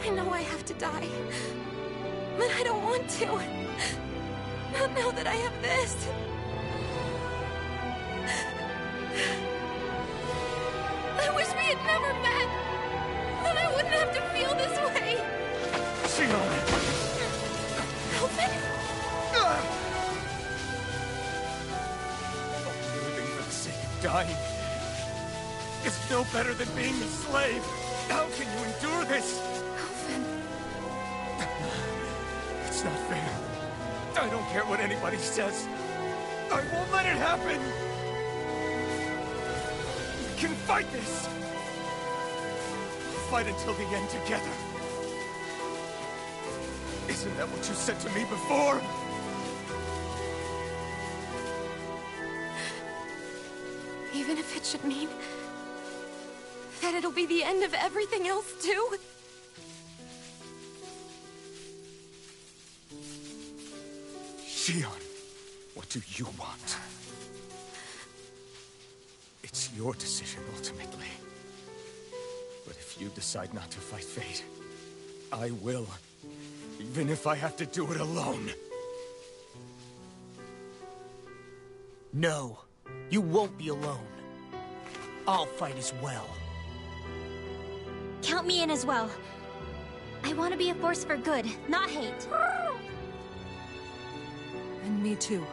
I know I have to die, but I don't want to. Not now that I have this. I wish we had never met. Then I wouldn't have to feel this way. Shion! Elvin? Living for the sake of dying is no better than being a slave. How can you endure this? Elvin. It's not fair. I don't care what anybody says. I won't let it happen. We can fight this. We'll fight until the end together. Isn't that what you said to me before? Even if it should mean that it'll be the end of everything else, too? Shion, what do you want? It's your decision, ultimately. But if you decide not to fight fate, I will. Even if I have to do it alone. No, you won't be alone. I'll fight as well. Count me in as well. I want to be a force for good, not hate. And me too.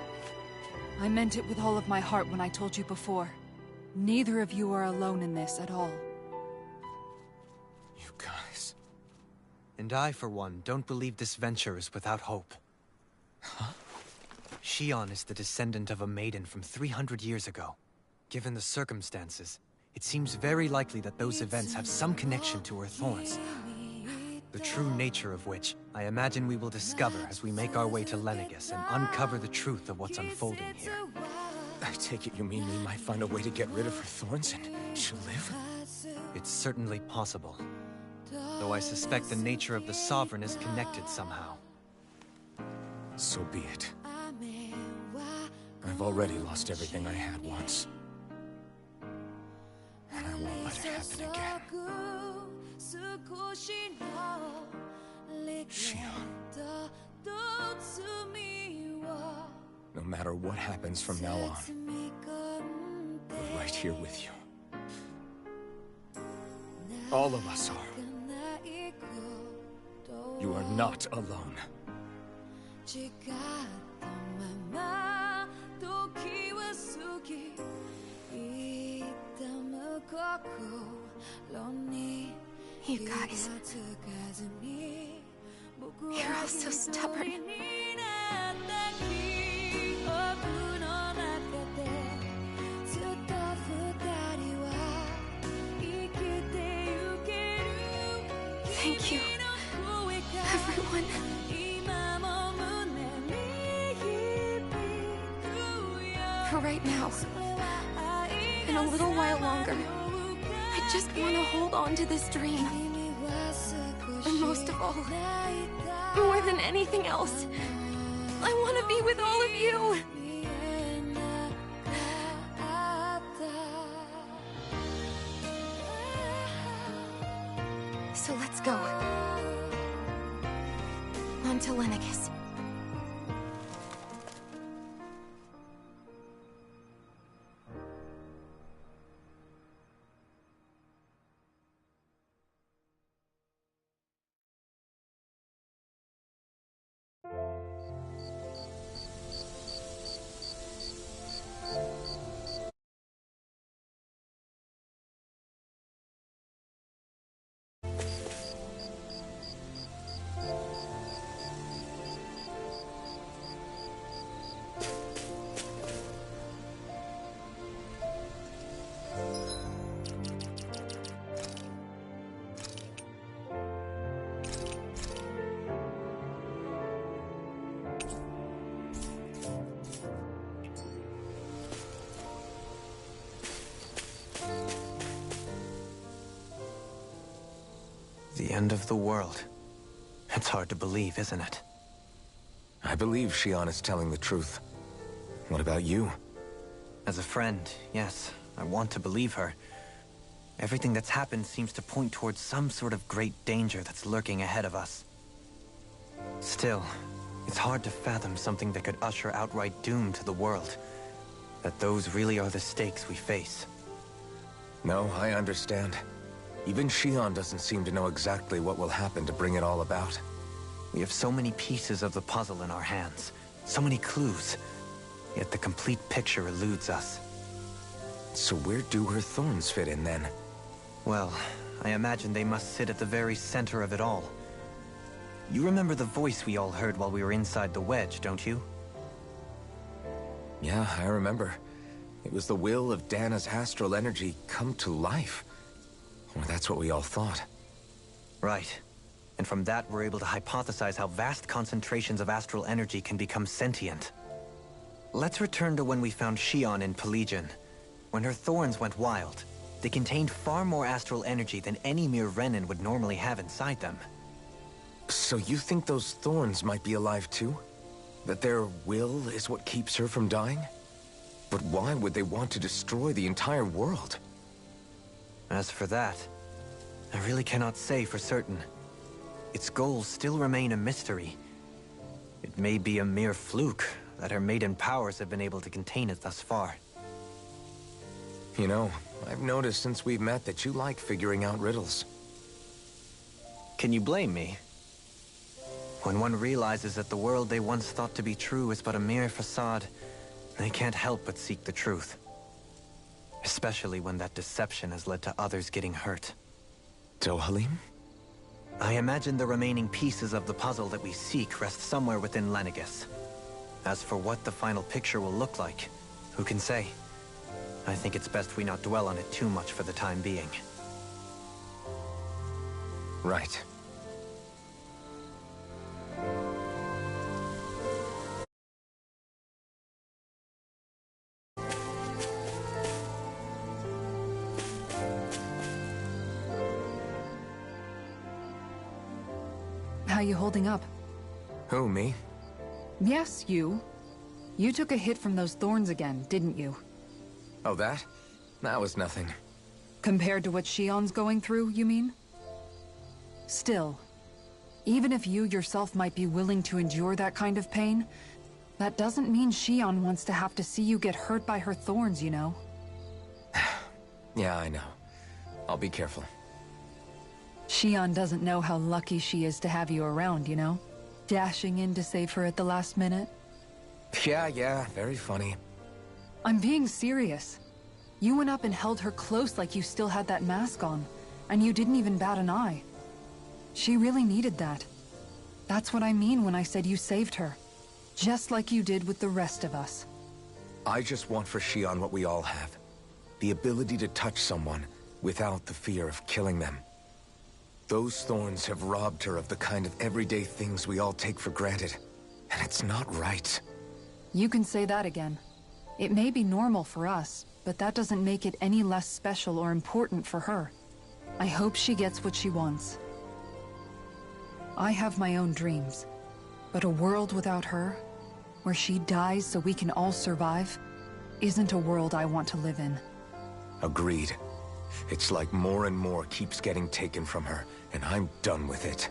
I meant it with all of my heart when I told you before. Neither of you are alone in this at all. You guys... And I, for one, don't believe this venture is without hope. Huh? Shion is the descendant of a maiden from 300 years ago. Given the circumstances, it seems very likely that those events have some connection to her Thorns. The true nature of which, I imagine we will discover as we make our way to Lenegis and uncover the truth of what's unfolding here. I take it you mean we might find a way to get rid of her Thorns and she'll live? It's certainly possible. Though I suspect the nature of the Sovereign is connected somehow. So be it. I've already lost everything I had once. And I won't let it happen again. Shion. No matter what happens from now on, we're right here with you. All of us are. You are not alone. You guys... You're all so stubborn. Thank you, everyone. For right now, and a little while longer, I just want to hold on to this dream. And most of all, more than anything else, I want to be with all of you. So let's go. On to Lenegis. The end of the world. It's hard to believe, isn't it? I believe Xion is telling the truth. What about you? As a friend, yes, I want to believe her. Everything that's happened seems to point towards some sort of great danger that's lurking ahead of us. Still, it's hard to fathom something that could usher outright doom to the world. That those really are the stakes we face. No, I understand. Even Xion doesn't seem to know exactly what will happen to bring it all about. We have so many pieces of the puzzle in our hands, so many clues, yet the complete picture eludes us. So where do her thorns fit in then? Well, I imagine they must sit at the very center of it all. You remember the voice we all heard while we were inside the wedge, don't you? Yeah, I remember. It was the will of Dana's astral energy come to life. Or that's what we all thought. Right. And from that, we're able to hypothesize how vast concentrations of astral energy can become sentient. Let's return to when we found Xion in Pelagian. When her thorns went wild, they contained far more astral energy than any mere Renin would normally have inside them. So you think those thorns might be alive too? That their will is what keeps her from dying? But why would they want to destroy the entire world? As for that, I really cannot say for certain. Its goals still remain a mystery. It may be a mere fluke that her maiden powers have been able to contain it thus far. You know, I've noticed since we've met that you like figuring out riddles. Can you blame me? When one realizes that the world they once thought to be true is but a mere facade, they can't help but seek the truth. Especially when that deception has led to others getting hurt. Dohalim? I imagine the remaining pieces of the puzzle that we seek rest somewhere within Lenegis. As for what the final picture will look like, who can say? I think it's best we not dwell on it too much for the time being. Right. How you holding up? Who, me? Yes, you. You took a hit from those thorns again, didn't you? Oh, that? That was nothing. Compared to what Xion's going through, you mean? Still, even if you yourself might be willing to endure that kind of pain, that doesn't mean Xion wants to have to see you get hurt by her thorns, you know? Yeah, I know. I'll be careful. Xion doesn't know how lucky she is to have you around, you know? Dashing in to save her at the last minute. Yeah, very funny. I'm being serious. You went up and held her close like you still had that mask on, and you didn't even bat an eye. She really needed that. That's what I mean when I said you saved her. Just like you did with the rest of us. I just want for Xion what we all have. The ability to touch someone without the fear of killing them. Those thorns have robbed her of the kind of everyday things we all take for granted. And it's not right. You can say that again. It may be normal for us, but that doesn't make it any less special or important for her. I hope she gets what she wants. I have my own dreams, but a world without her, where she dies so we can all survive, isn't a world I want to live in. Agreed. It's like more and more keeps getting taken from her, and I'm done with it.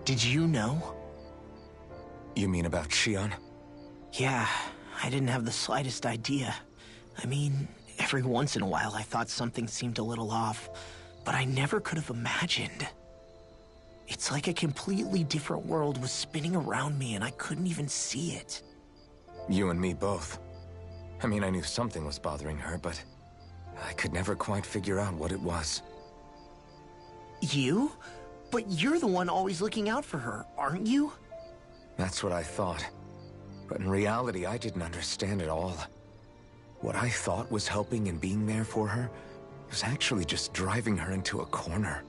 Did you know? You mean about Xion? Yeah, I didn't have the slightest idea. I mean, every once in a while I thought something seemed a little off, but I never could have imagined. It's like a completely different world was spinning around me and I couldn't even see it. You and me both. I mean, I knew something was bothering her, but I could never quite figure out what it was. You? But you're the one always looking out for her, aren't you? That's what I thought. But in reality, I didn't understand it all. What I thought was helping and being there for her was actually just driving her into a corner.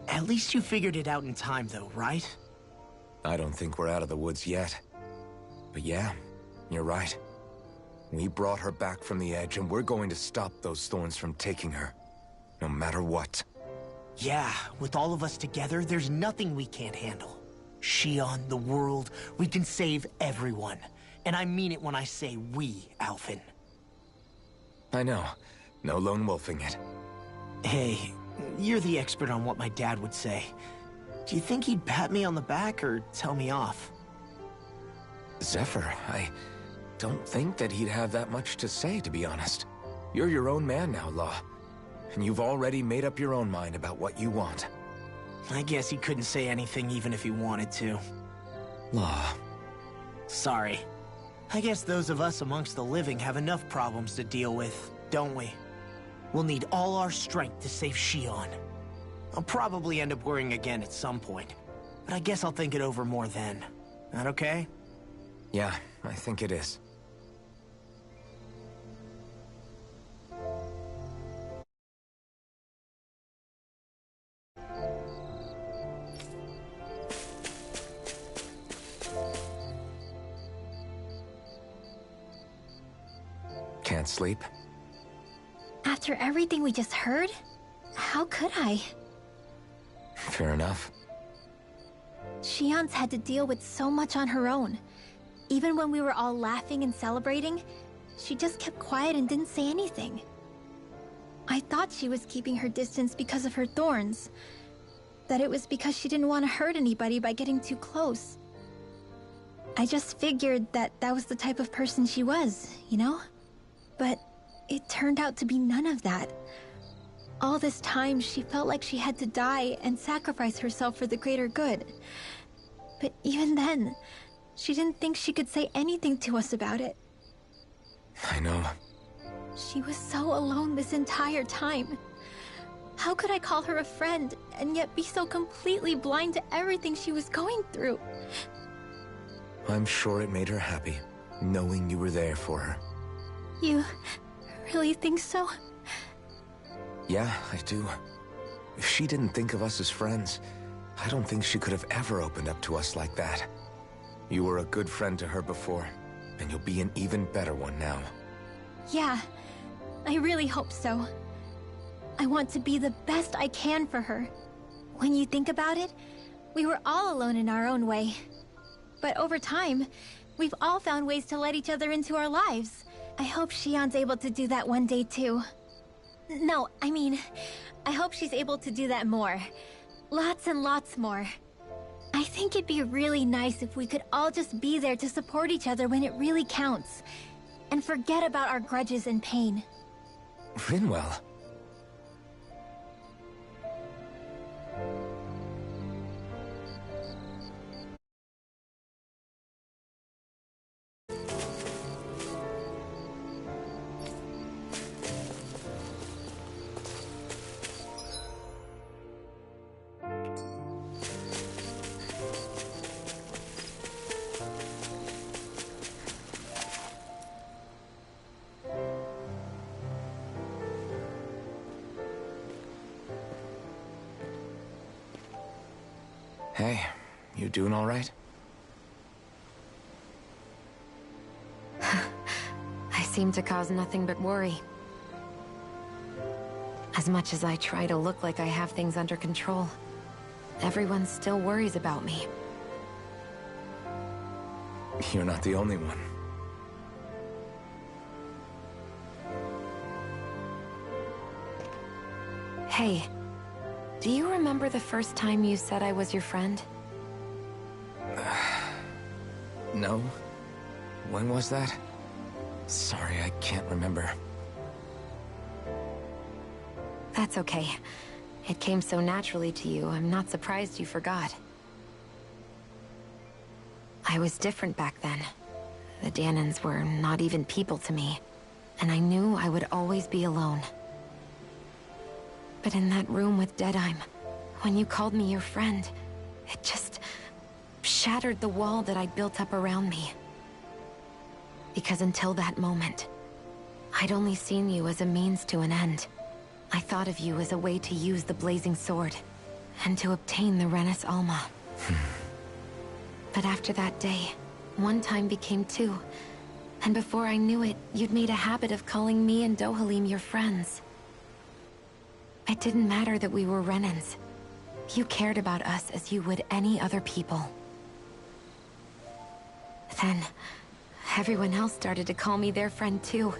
At least you figured it out in time, though, right? I don't think we're out of the woods yet. But yeah, you're right. We brought her back from the edge, and we're going to stop those Thorns from taking her. No matter what. Yeah, with all of us together, there's nothing we can't handle. Shion, the world, we can save everyone. And I mean it when I say we, Alphen. I know. No lone wolfing it. Hey, you're the expert on what my dad would say. Do you think he'd pat me on the back or tell me off? Zephyr, I don't think that he'd have that much to say, to be honest. You're your own man now, Law. And you've already made up your own mind about what you want. I guess he couldn't say anything even if he wanted to. Law. Sorry. I guess those of us amongst the living have enough problems to deal with, don't we? We'll need all our strength to save Shion. I'll probably end up worrying again at some point, but I guess I'll think it over more then. That okay? Yeah, I think it is. Can't sleep? After everything we just heard? How could I? Fair enough. Shion's had to deal with so much on her own. Even when we were all laughing and celebrating, she just kept quiet and didn't say anything. I thought she was keeping her distance because of her thorns. That it was because she didn't want to hurt anybody by getting too close. I just figured that that was the type of person she was, you know? But it turned out to be none of that. All this time, she felt like she had to die and sacrifice herself for the greater good. But even then, she didn't think she could say anything to us about it. I know. She was so alone this entire time. How could I call her a friend and yet be so completely blind to everything she was going through? I'm sure it made her happy, knowing you were there for her. You really think so? Yeah, I do. If she didn't think of us as friends, I don't think she could have ever opened up to us like that. You were a good friend to her before, and you'll be an even better one now. Yeah, I really hope so. I want to be the best I can for her. When you think about it, we were all alone in our own way. But over time, we've all found ways to let each other into our lives. I hope Shion's able to do that one day too. No, I mean, I hope she's able to do that more. Lots and lots more. I think it'd be really nice if we could all just be there to support each other when it really counts. And forget about our grudges and pain. Rinwell. Hey, you doing all right? I seem to cause nothing but worry. As much as I try to look like I have things under control, everyone still worries about me. You're not the only one. Hey, do you remember the first time you said I was your friend? No? When was that? Sorry, I can't remember. That's okay. It came so naturally to you, I'm not surprised you forgot. I was different back then. The Danans were not even people to me, and I knew I would always be alone. But in that room with Deadheim, when you called me your friend, it just shattered the wall that I'd built up around me. Because until that moment, I'd only seen you as a means to an end. I thought of you as a way to use the blazing sword, and to obtain the Renis Alma. But after that day, one time became two. And before I knew it, you'd made a habit of calling me and Dohalim your friends. It didn't matter that we were Renans. You cared about us as you would any other people. Then, everyone else started to call me their friend too.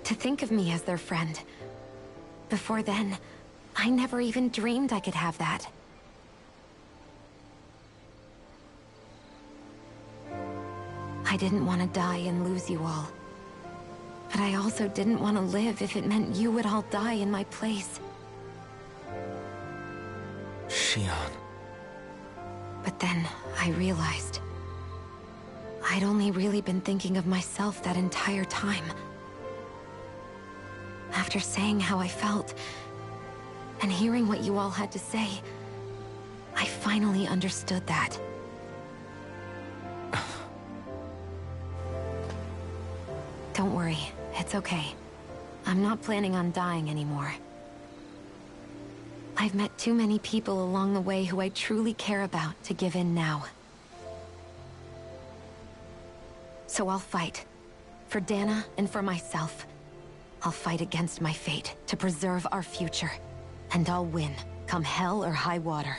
To think of me as their friend. Before then, I never even dreamed I could have that. I didn't want to die and lose you all. But I also didn't want to live if it meant you would all die in my place. Shion. But then, I realized... I'd only really been thinking of myself that entire time. After saying how I felt, and hearing what you all had to say, I finally understood that. Don't worry, it's okay. I'm not planning on dying anymore. I've met too many people along the way who I truly care about to give in now. So I'll fight. For Dana and for myself. I'll fight against my fate to preserve our future. And I'll win, come hell or high water.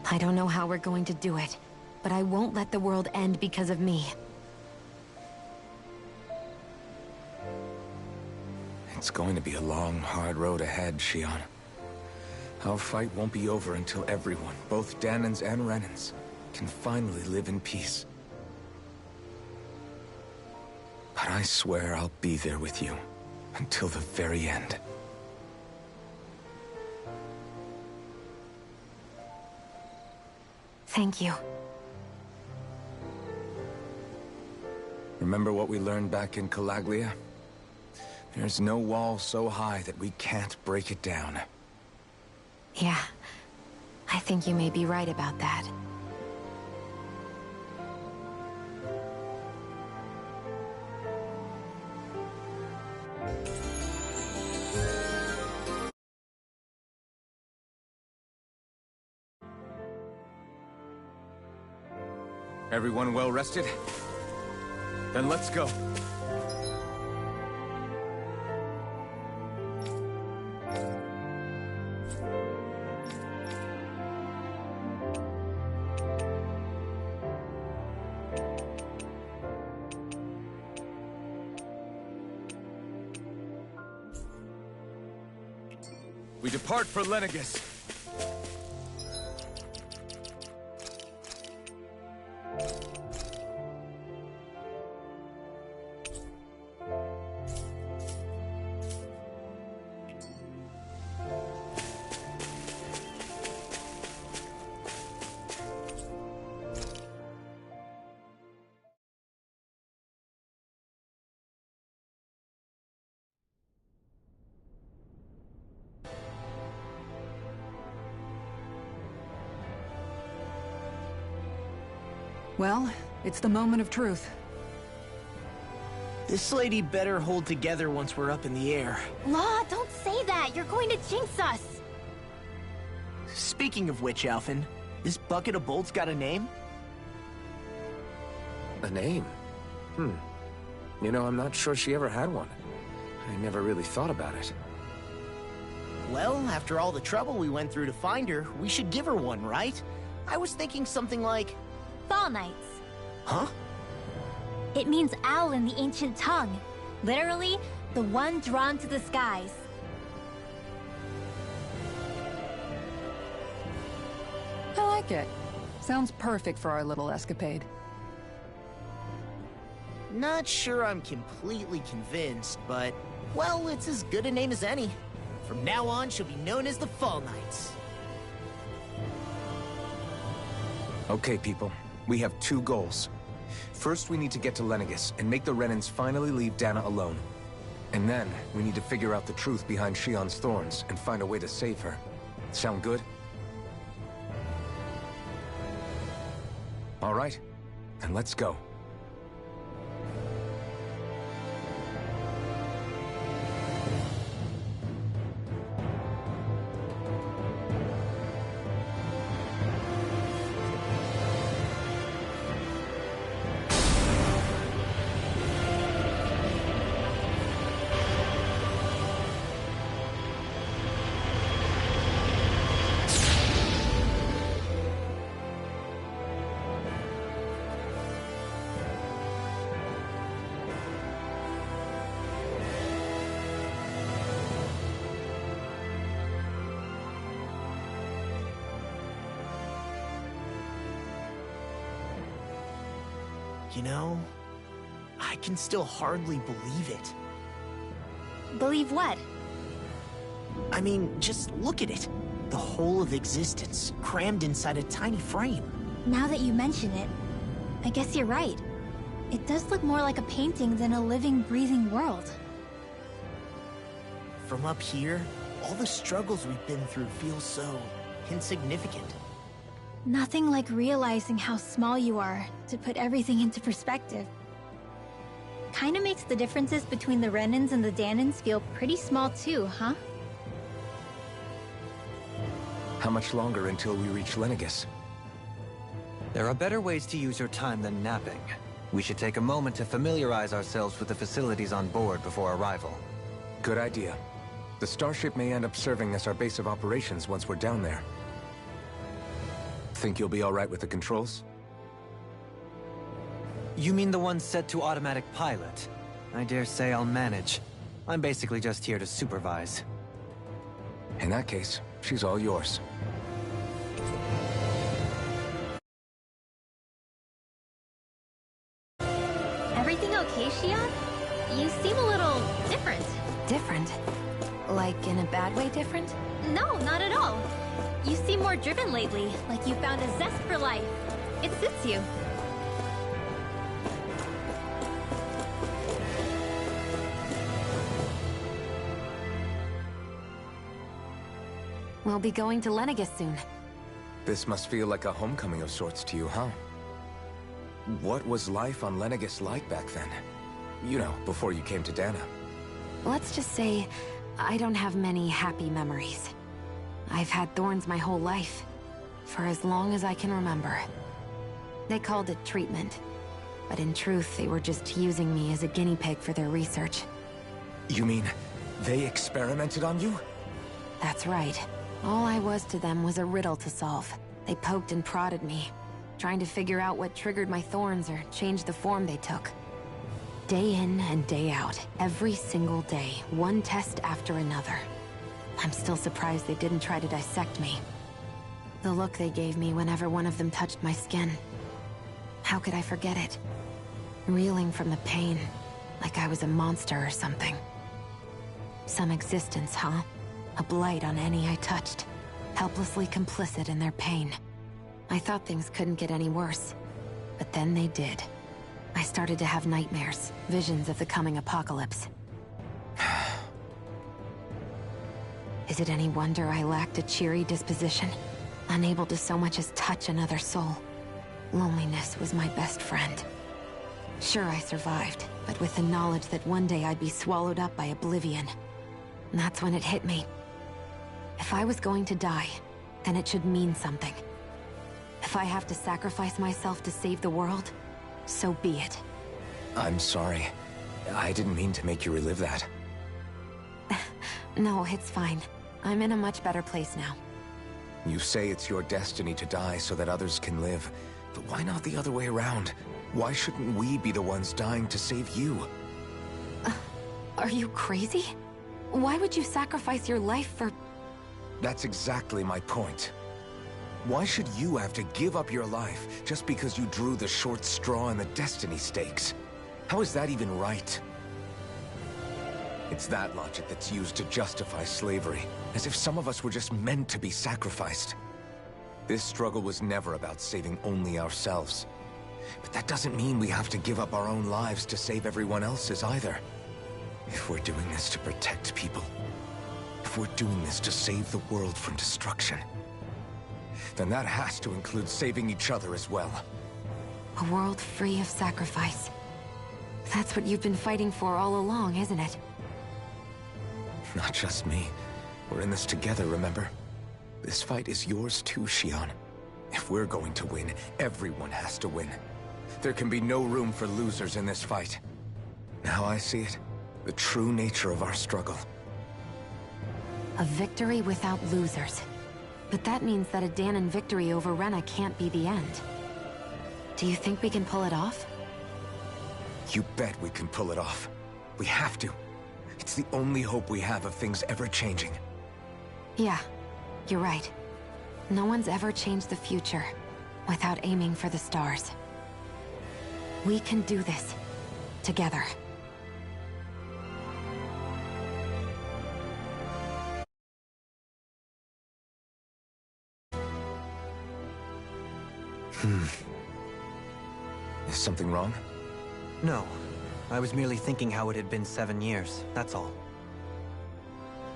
I don't know how we're going to do it, but I won't let the world end because of me. It's going to be a long, hard road ahead, Shion. Our fight won't be over until everyone, both Danans and Renans, can finally live in peace. But I swear I'll be there with you, until the very end. Thank you. Remember what we learned back in Calaglia? There's no wall so high that we can't break it down. Yeah, I think you may be right about that. Everyone well rested? Then let's go. We depart for Lenegis. Well, it's the moment of truth. This lady better hold together once we're up in the air. Law, don't say that! You're going to jinx us! Speaking of which, Alphen, this bucket of bolts got a name? A name? You know, I'm not sure she ever had one. I never really thought about it. Well, after all the trouble we went through to find her, we should give her one, right? I was thinking something like... Fall Knights. Huh? It means owl in the ancient tongue. Literally, the one drawn to the skies. I like it. Sounds perfect for our little escapade. Not sure I'm completely convinced, but... well, it's as good a name as any. From now on, she'll be known as the Fall Knights. Okay, people. We have two goals. First, we need to get to Lenegis and make the Renans finally leave Dana alone. And then, we need to figure out the truth behind Shion's Thorns and find a way to save her. Sound good? All right, then let's go. You know, I can still hardly believe it. Believe what? I mean, just look at it. The whole of existence, crammed inside a tiny frame. Now that you mention it, I guess you're right. It does look more like a painting than a living, breathing world. From up here, all the struggles we've been through feel so insignificant. Nothing like realizing how small you are to put everything into perspective. Kinda makes the differences between the Renans and the Danans feel pretty small too, huh? How much longer until we reach Lenegis? There are better ways to use your time than napping. We should take a moment to familiarize ourselves with the facilities on board before arrival. Good idea. The Starship may end up serving as our base of operations once we're down there. Think you'll be all right with the controls? You mean the one set to automatic pilot? I dare say I'll manage. I'm basically just here to supervise. In that case, she's all yours. Everything okay, Shion? You seem a little different. Different? Like in a bad way different? No, not at all. You seem more driven lately, like you found a zest for life. It suits you. We'll be going to Lenegis soon. This must feel like a homecoming of sorts to you, huh? What was life on Lenegis like back then? You know, before you came to Dana. Let's just say, I don't have many happy memories. I've had thorns my whole life, for as long as I can remember. They called it treatment, but in truth, they were just using me as a guinea pig for their research. You mean, they experimented on you? That's right. All I was to them was a riddle to solve. They poked and prodded me, trying to figure out what triggered my thorns or changed the form they took. Day in and day out, every single day, one test after another. I'm still surprised they didn't try to dissect me. The look they gave me whenever one of them touched my skin. How could I forget it? Reeling from the pain, like I was a monster or something. Some existence, huh? A blight on any I touched, helplessly complicit in their pain. I thought things couldn't get any worse, but then they did. I started to have nightmares, visions of the coming apocalypse. Is it any wonder I lacked a cheery disposition? Unable to so much as touch another soul. Loneliness was my best friend. Sure, I survived, but with the knowledge that one day I'd be swallowed up by oblivion. And that's when it hit me. If I was going to die, then it should mean something. If I have to sacrifice myself to save the world, so be it. I'm sorry. I didn't mean to make you relive that. No, it's fine. I'm in a much better place now. You say it's your destiny to die so that others can live. But why not the other way around? Why shouldn't we be the ones dying to save you? Are you crazy? Why would you sacrifice your life for... That's exactly my point. Why should you have to give up your life just because you drew the short straw in the destiny stakes? How is that even right? It's that logic that's used to justify slavery, as if some of us were just meant to be sacrificed. This struggle was never about saving only ourselves. But that doesn't mean we have to give up our own lives to save everyone else's either. If we're doing this to protect people, if we're doing this to save the world from destruction, then that has to include saving each other as well. A world free of sacrifice. That's what you've been fighting for all along, isn't it? Not just me. We're in this together, remember? This fight is yours too, Shion. If we're going to win, everyone has to win. There can be no room for losers in this fight. Now I see it. The true nature of our struggle. A victory without losers. But that means that a Danan victory over Rena can't be the end. Do you think we can pull it off? You bet we can pull it off. We have to. It's the only hope we have of things ever changing. Yeah, you're right. No one's ever changed the future without aiming for the stars. We can do this. Together. Is something wrong? No. I was merely thinking how it had been 7 years, that's all.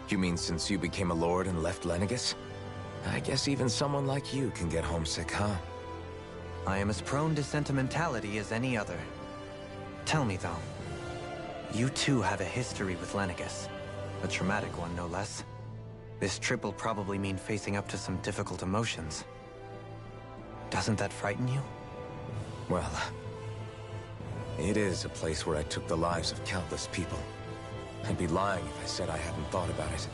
You mean since you became a lord and left Lenegis? I guess even someone like you can get homesick, huh? I am as prone to sentimentality as any other. Tell me, though. You too have a history with Lenegis. A traumatic one, no less. This trip will probably mean facing up to some difficult emotions. Doesn't that frighten you? Well, it is a place where I took the lives of countless people. I'd be lying if I said I hadn't thought about it.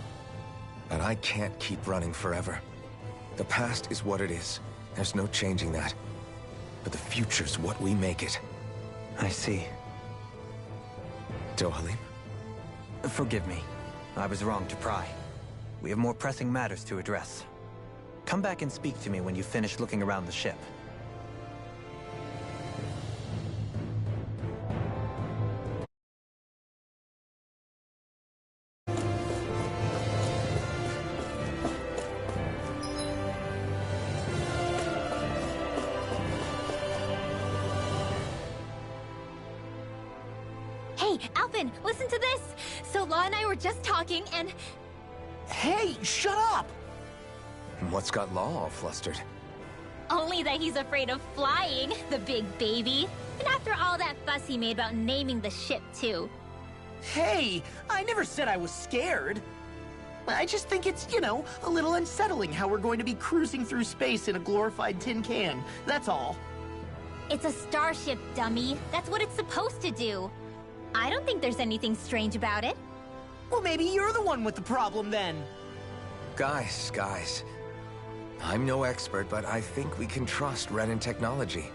But I can't keep running forever. The past is what it is. There's no changing that. But the future's what we make it. I see. Dohalim? Forgive me. I was wrong to pry. We have more pressing matters to address. Come back and speak to me when you finish looking around the ship. Hey, Alphen, listen to this! So Law and I were just talking, and... Hey, shut up! What's got Law all flustered? Only that he's afraid of flying, the big baby. And after all that fuss he made about naming the ship, too. Hey, I never said I was scared. I just think it's, you know, a little unsettling how we're going to be cruising through space in a glorified tin can. That's all. It's a starship, dummy. That's what it's supposed to do. I don't think there's anything strange about it. Well, maybe you're the one with the problem then. Guys. I'm no expert, but I think we can trust Renan technology.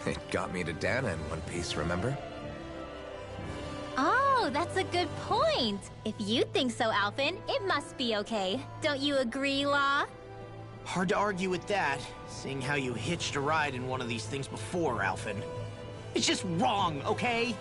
It got me to Dana in one piece, remember? Oh, that's a good point. If you think so, Alphen, it must be okay. Don't you agree, Law? Hard to argue with that, seeing how you hitched a ride in one of these things before, Alphen. It's just wrong, okay?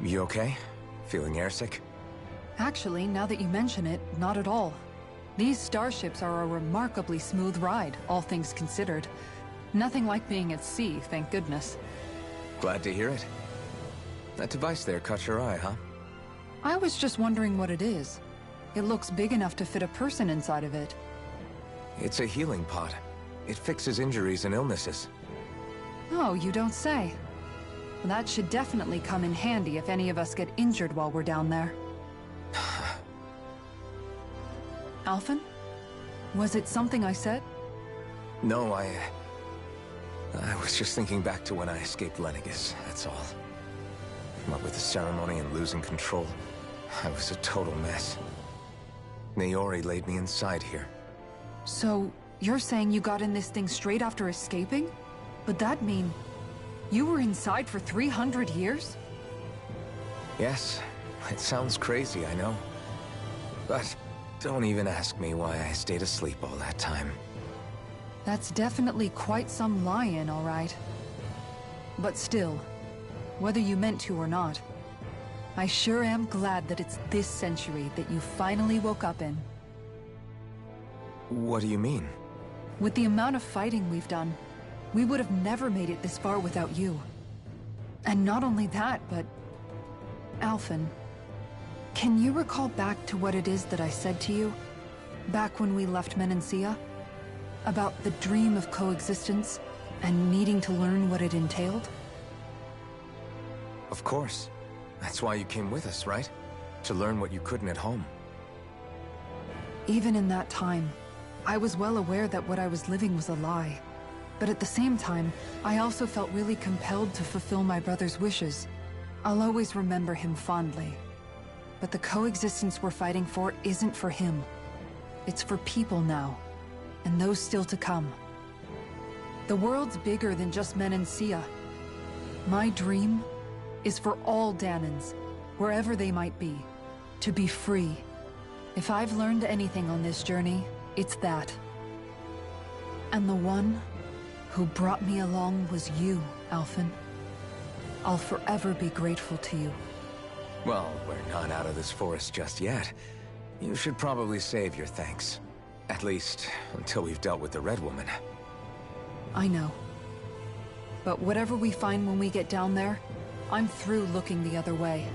You okay? Feeling airsick? Actually, now that you mention it, not at all. These starships are a remarkably smooth ride, all things considered. Nothing like being at sea, thank goodness. Glad to hear it. That device there caught your eye, huh? I was just wondering what it is. It looks big enough to fit a person inside of it. It's a healing pod. It fixes injuries and illnesses. Oh, you don't say. That should definitely come in handy if any of us get injured while we're down there. Alphen? Was it something I said? No, I was just thinking back to when I escaped Lenegis, that's all. What with the ceremony and losing control, I was a total mess. Naori laid me inside here. So, you're saying you got in this thing straight after escaping? But that mean... you were inside for 300 years? Yes, it sounds crazy, I know. But don't even ask me why I stayed asleep all that time. That's definitely quite some lie-in, all right. But still, whether you meant to or not, I sure am glad that it's this century that you finally woke up in. What do you mean? With the amount of fighting we've done, we would have never made it this far without you. And not only that, but... Alphen, can you recall back to what it is that I said to you? Back when we left Menancia? About the dream of coexistence, and needing to learn what it entailed? Of course. That's why you came with us, right? To learn what you couldn't at home. Even in that time, I was well aware that what I was living was a lie. But at the same time, I also felt really compelled to fulfill my brother's wishes. I'll always remember him fondly. But the coexistence we're fighting for isn't for him. It's for people now, and those still to come. The world's bigger than just Menancia. My dream is for all Danans, wherever they might be, to be free. If I've learned anything on this journey, it's that. And the one who brought me along was you, Alphen. I'll forever be grateful to you. Well, we're not out of this forest just yet. You should probably save your thanks. At least, until we've dealt with the Red Woman. I know. But whatever we find when we get down there, I'm through looking the other way.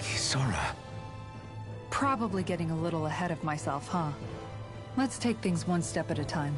Hisara. Probably getting a little ahead of myself, huh? Let's take things one step at a time.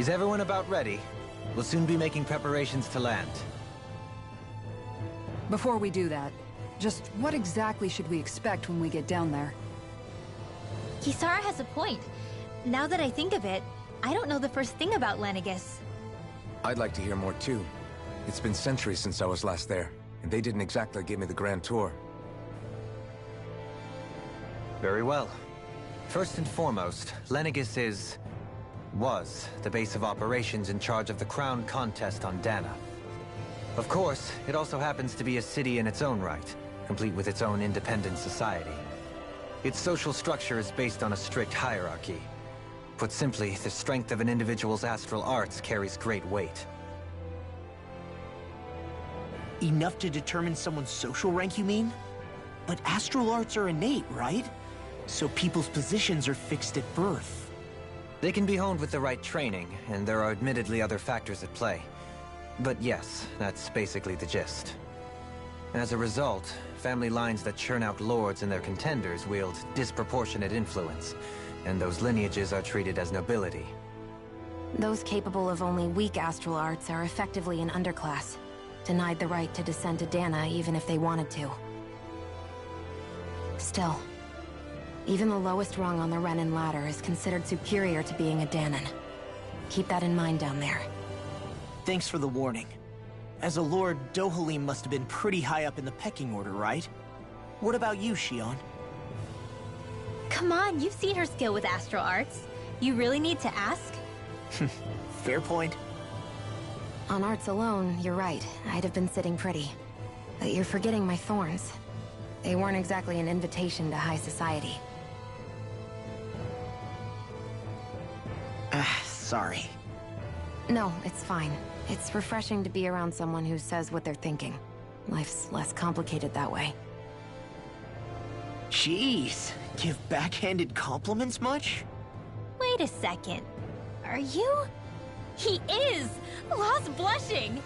Is everyone about ready? We'll soon be making preparations to land. Before we do that, just what exactly should we expect when we get down there? Hisara has a point. Now that I think of it, I don't know the first thing about Lenegis. I'd like to hear more too. It's been centuries since I was last there, and they didn't exactly give me the grand tour. Very well. First and foremost, Lenegis was the base of operations in charge of the crown contest on Dana. Of course, it also happens to be a city in its own right, complete with its own independent society. Its social structure is based on a strict hierarchy. Put simply, the strength of an individual's astral arts carries great weight. Enough to determine someone's social rank, you mean? But astral arts are innate, right? So people's positions are fixed at birth. They can be honed with the right training, and there are admittedly other factors at play. But yes, that's basically the gist. As a result, family lines that churn out lords and their contenders wield disproportionate influence, and those lineages are treated as nobility. Those capable of only weak astral arts are effectively an underclass, denied the right to descend to Dana even if they wanted to. Still, even the lowest rung on the Renin ladder is considered superior to being a Danan. Keep that in mind down there. Thanks for the warning. As a lord, Dohalim must have been pretty high up in the pecking order, right? What about you, Shion? Come on, you've seen her skill with astral arts. You really need to ask? Fair point. On arts alone, you're right. I'd have been sitting pretty. But you're forgetting my thorns. They weren't exactly an invitation to high society. Sorry. No, it's fine. It's refreshing to be around someone who says what they're thinking. Life's less complicated that way. Jeez, give backhanded compliments much? Wait a second. Are you? He is! Lost blushing!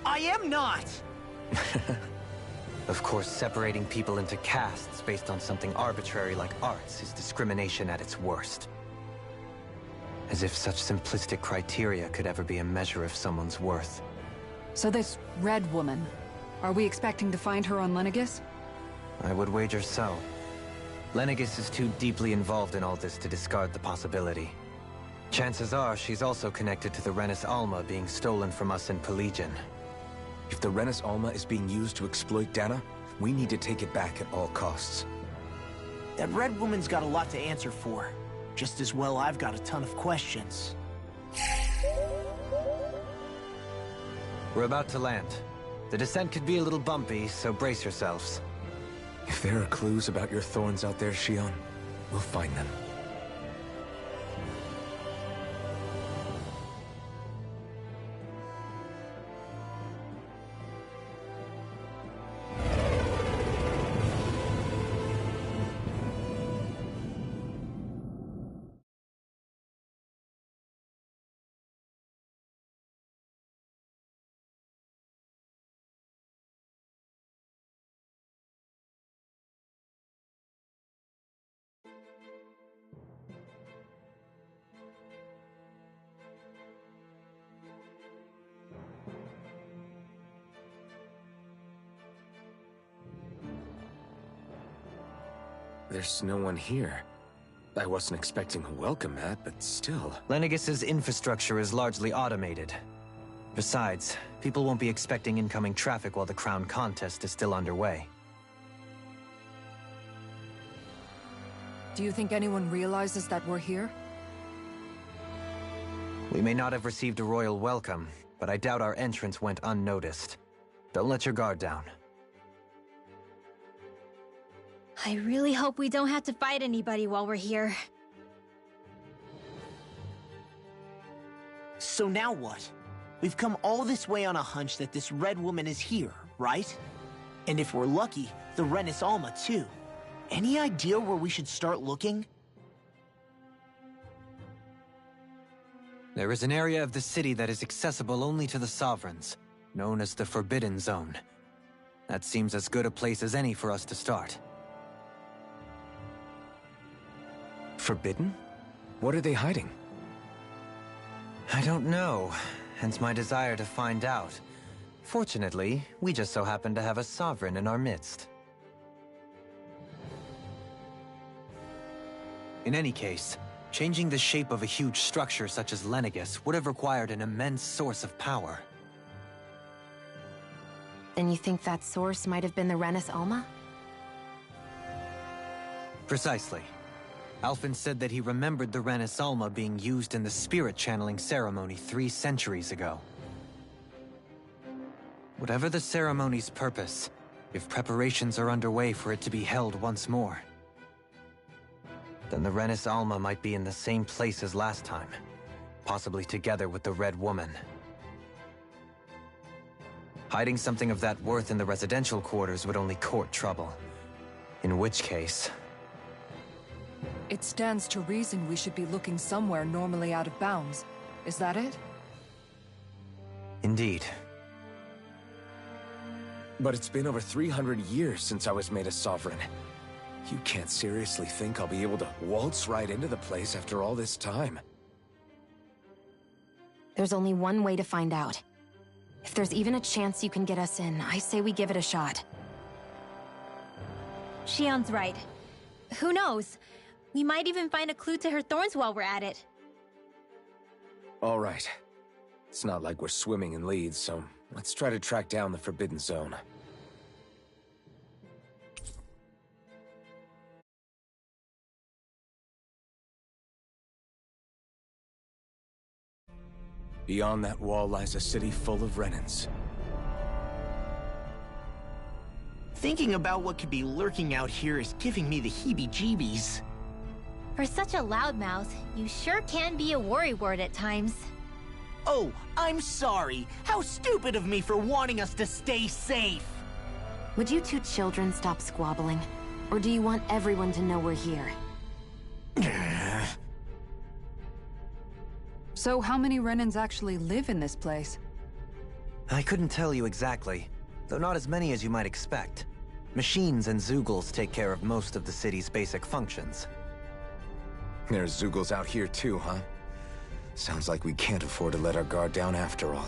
I am not! Of course, separating people into castes based on something arbitrary like arts is discrimination at its worst. As if such simplistic criteria could ever be a measure of someone's worth. So this red woman, are we expecting to find her on Lenegis? I would wager so. Lenegis is too deeply involved in all this to discard the possibility. Chances are she's also connected to the Renis Alma being stolen from us in Pelegion. If the Renis Alma is being used to exploit Dana, we need to take it back at all costs. That red woman's got a lot to answer for. Just as well I've got a ton of questions. We're about to land. The descent could be a little bumpy, so brace yourselves. If there are clues about your Thorns out there, Shion, we'll find them. There's no one here. I wasn't expecting a welcome mat, but still. Lenegis's infrastructure is largely automated. Besides, people won't be expecting incoming traffic while the crown contest is still underway. Do you think anyone realizes that we're here? We may not have received a royal welcome, but I doubt our entrance went unnoticed. Don't let your guard down. I really hope we don't have to fight anybody while we're here. So now what? We've come all this way on a hunch that this red woman is here, right? And if we're lucky, the Renis Alma too. Any idea where we should start looking? There is an area of the city that is accessible only to the Sovereigns, known as the Forbidden Zone. That seems as good a place as any for us to start. Forbidden? What are they hiding? I don't know, hence my desire to find out. Fortunately, we just so happen to have a Sovereign in our midst. In any case, changing the shape of a huge structure such as Lenegis would have required an immense source of power. Then you think that source might have been the Renis Alma? Precisely. Alphen said that he remembered the Renis Alma being used in the spirit channeling ceremony 3 centuries ago. Whatever the ceremony's purpose, if preparations are underway for it to be held once more, then the Renis Alma might be in the same place as last time, possibly together with the Red Woman. Hiding something of that worth in the residential quarters would only court trouble. In which case... It stands to reason we should be looking somewhere normally out of bounds. Is that it? Indeed. But it's been over 300 years since I was made a Sovereign. You can't seriously think I'll be able to waltz right into the place after all this time. There's only one way to find out. If there's even a chance you can get us in, I say we give it a shot. Shion's right. Who knows? We might even find a clue to her Thorns while we're at it. All right. It's not like we're swimming in leads, so let's try to track down the Forbidden Zone. Beyond that wall lies a city full of Renans. Thinking about what could be lurking out here is giving me the heebie-jeebies. For such a loudmouth, you sure can be a worrywart at times. Oh, I'm sorry. How stupid of me for wanting us to stay safe. Would you two children stop squabbling? Or do you want everyone to know we're here? So how many Renans actually live in this place? I couldn't tell you exactly, though not as many as you might expect. Machines and Zeugles take care of most of the city's basic functions. There's Zeugles out here too, huh? Sounds like we can't afford to let our guard down after all.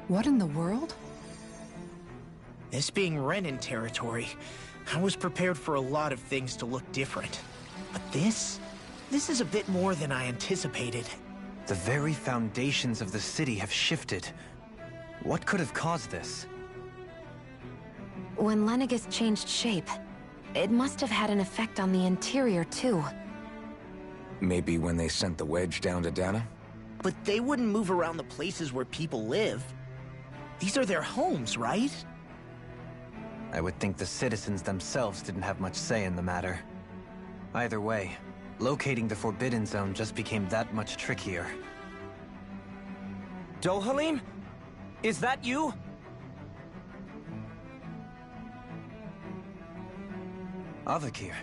What in the world? This being Renan territory, I was prepared for a lot of things to look different. But this is a bit more than I anticipated. The very foundations of the city have shifted. What could have caused this? When Lenegis changed shape, it must have had an effect on the interior, too. Maybe when they sent the wedge down to Dana? But they wouldn't move around the places where people live. These are their homes, right? I would think the citizens themselves didn't have much say in the matter. Either way, locating the Forbidden Zone just became that much trickier. Dohalim? Is that you? Avakir,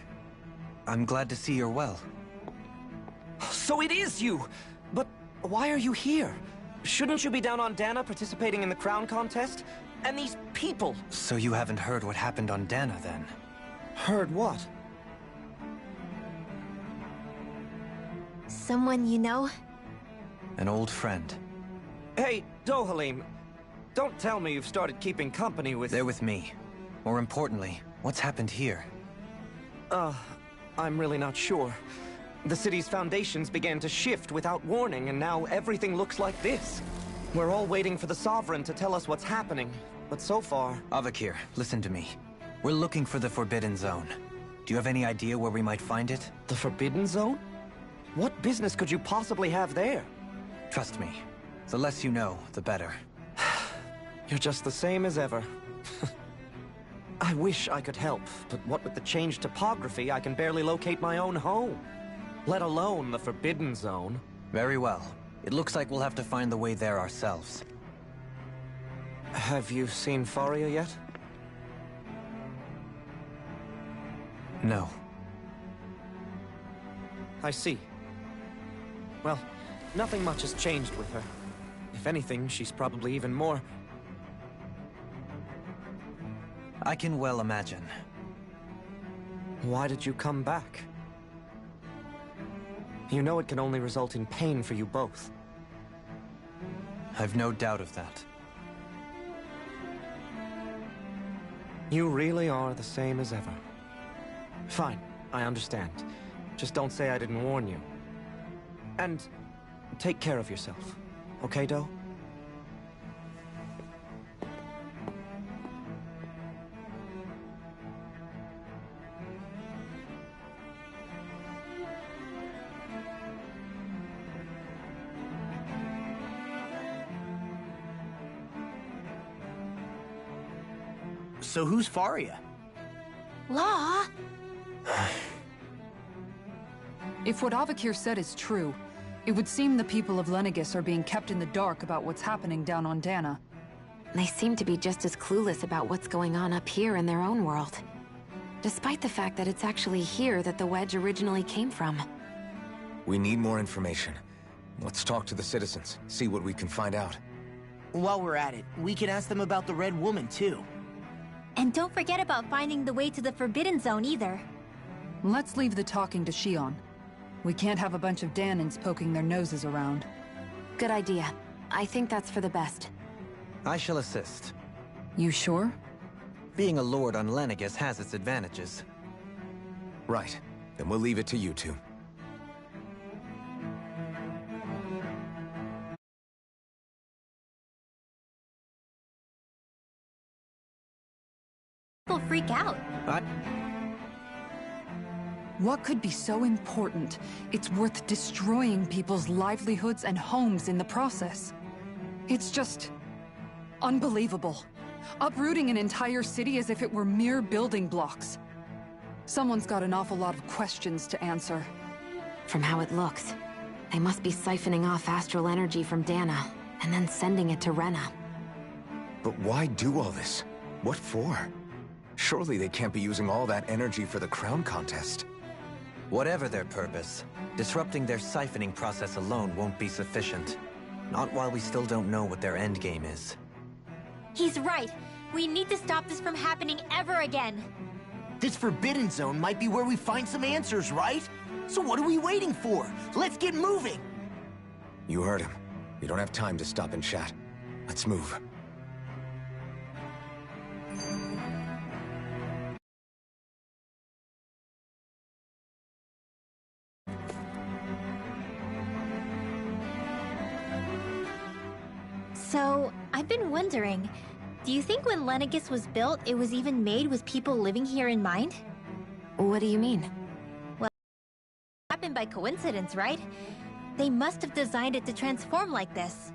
I'm glad to see you're well. So it is you! But why are you here? Shouldn't you be down on Dana participating in the crown contest? And these people! So you haven't heard what happened on Dana, then? Heard what? Someone you know? An old friend. Hey, Dohalim, don't tell me you've started keeping company with... They're with me. More importantly, what's happened here? I'm really not sure. The city's foundations began to shift without warning, and now everything looks like this. We're all waiting for the Sovereign to tell us what's happening, but so far... Avakir, listen to me. We're looking for the Forbidden Zone. Do you have any idea where we might find it? The Forbidden Zone? What business could you possibly have there? Trust me. The less you know, the better. You're just the same as ever. I wish I could help, but what with the changed topography, I can barely locate my own home. Let alone the Forbidden Zone. Very well. It looks like we'll have to find the way there ourselves. Have you seen Faria yet? No. I see. Well, nothing much has changed with her. If anything, she's probably even more... I can well imagine. Why did you come back? You know it can only result in pain for you both. I've no doubt of that. You really are the same as ever. Fine, I understand. Just don't say I didn't warn you. And take care of yourself. Okay, Do? So who's Faria? Law? If what Avakir said is true, it would seem the people of Lenegis are being kept in the dark about what's happening down on Dana. They seem to be just as clueless about what's going on up here in their own world. Despite the fact that it's actually here that the wedge originally came from. We need more information. Let's talk to the citizens, see what we can find out. While we're at it, we can ask them about the Red Woman, too. And don't forget about finding the way to the Forbidden Zone either. Let's leave the talking to Shion. We can't have a bunch of Danins poking their noses around. Good idea. I think that's for the best. I shall assist. You sure? Being a lord on Lenegis has its advantages. Right. Then we'll leave it to you two. People freak out. What could be so important? It's worth destroying people's livelihoods and homes in the process. It's just... unbelievable. Uprooting an entire city as if it were mere building blocks. Someone's got an awful lot of questions to answer. From how it looks, they must be siphoning off astral energy from Dana, and then sending it to Rena. But why do all this? What for? Surely they can't be using all that energy for the crown contest. Whatever their purpose, disrupting their siphoning process alone won't be sufficient. Not while we still don't know what their endgame is. He's right. We need to stop this from happening ever again. This Forbidden Zone might be where we find some answers, right? So what are we waiting for? Let's get moving! You heard him. We don't have time to stop and chat. Let's move. So, I've been wondering, do you think when Lenegis was built, it was even made with people living here in mind? What do you mean? Well, it happened by coincidence, right? They must have designed it to transform like this.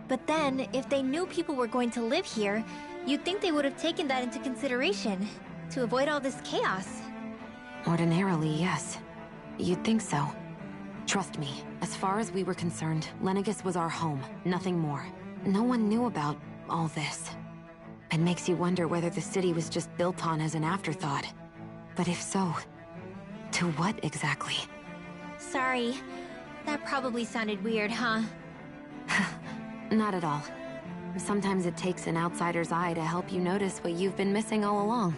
But then, if they knew people were going to live here, you'd think they would have taken that into consideration, to avoid all this chaos. Ordinarily, yes. You'd think so. Trust me, as far as we were concerned, Lenegis was our home, nothing more. No one knew about all this. It makes you wonder whether the city was just built on as an afterthought. But if so, to what exactly? Sorry. That probably sounded weird, huh? Not at all. Sometimes it takes an outsider's eye to help you notice what you've been missing all along.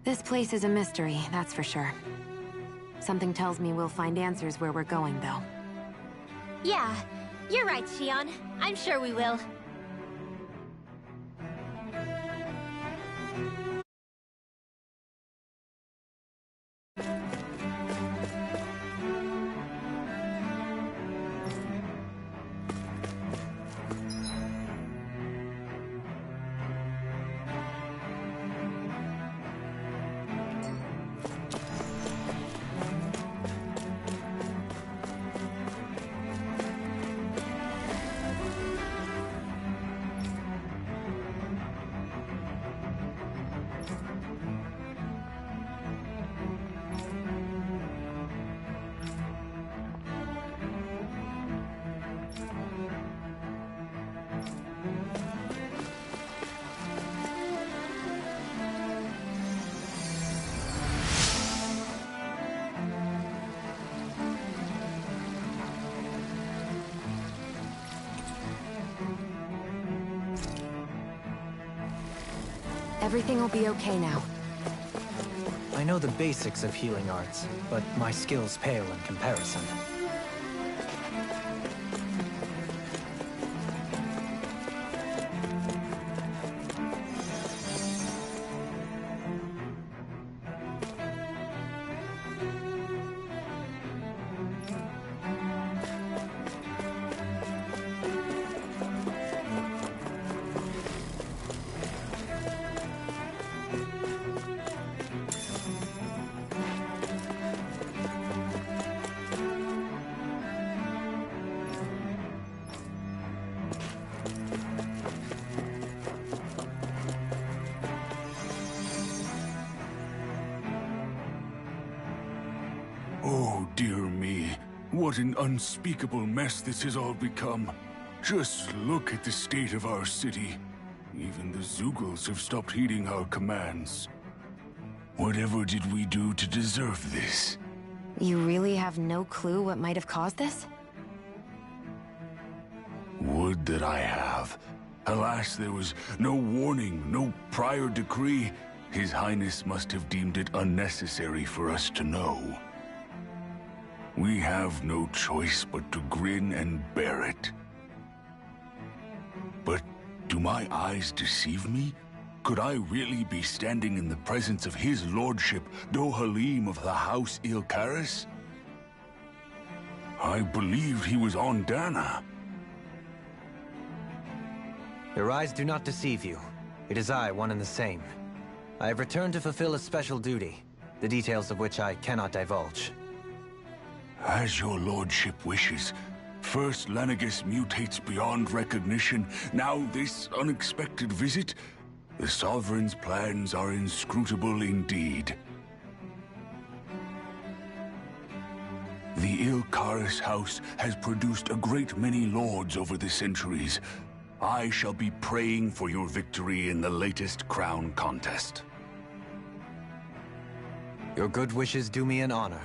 This place is a mystery, that's for sure. Something tells me we'll find answers where we're going, though. Yeah, you're right, Shion. I'm sure we will. Everything will be okay now. I know the basics of healing arts, but my skills pale in comparison. Oh, dear me. What an unspeakable mess this has all become. Just look at the state of our city. Even the Zeugles have stopped heeding our commands. Whatever did we do to deserve this? You really have no clue what might have caused this? Would that I have. Alas, there was no warning, no prior decree. His Highness must have deemed it unnecessary for us to know. We have no choice but to grin and bear it. But do my eyes deceive me? Could I really be standing in the presence of his lordship, Dohalim of the House Ilkaris? I believed he was on Dana. Your eyes do not deceive you. It is I, one and the same. I have returned to fulfill a special duty, the details of which I cannot divulge. As your lordship wishes. First Lenegis mutates beyond recognition, now this unexpected visit. The Sovereign's plans are inscrutable indeed. The Ilkaris house has produced a great many lords over the centuries. I shall be praying for your victory in the latest crown contest. Your good wishes do me an honor.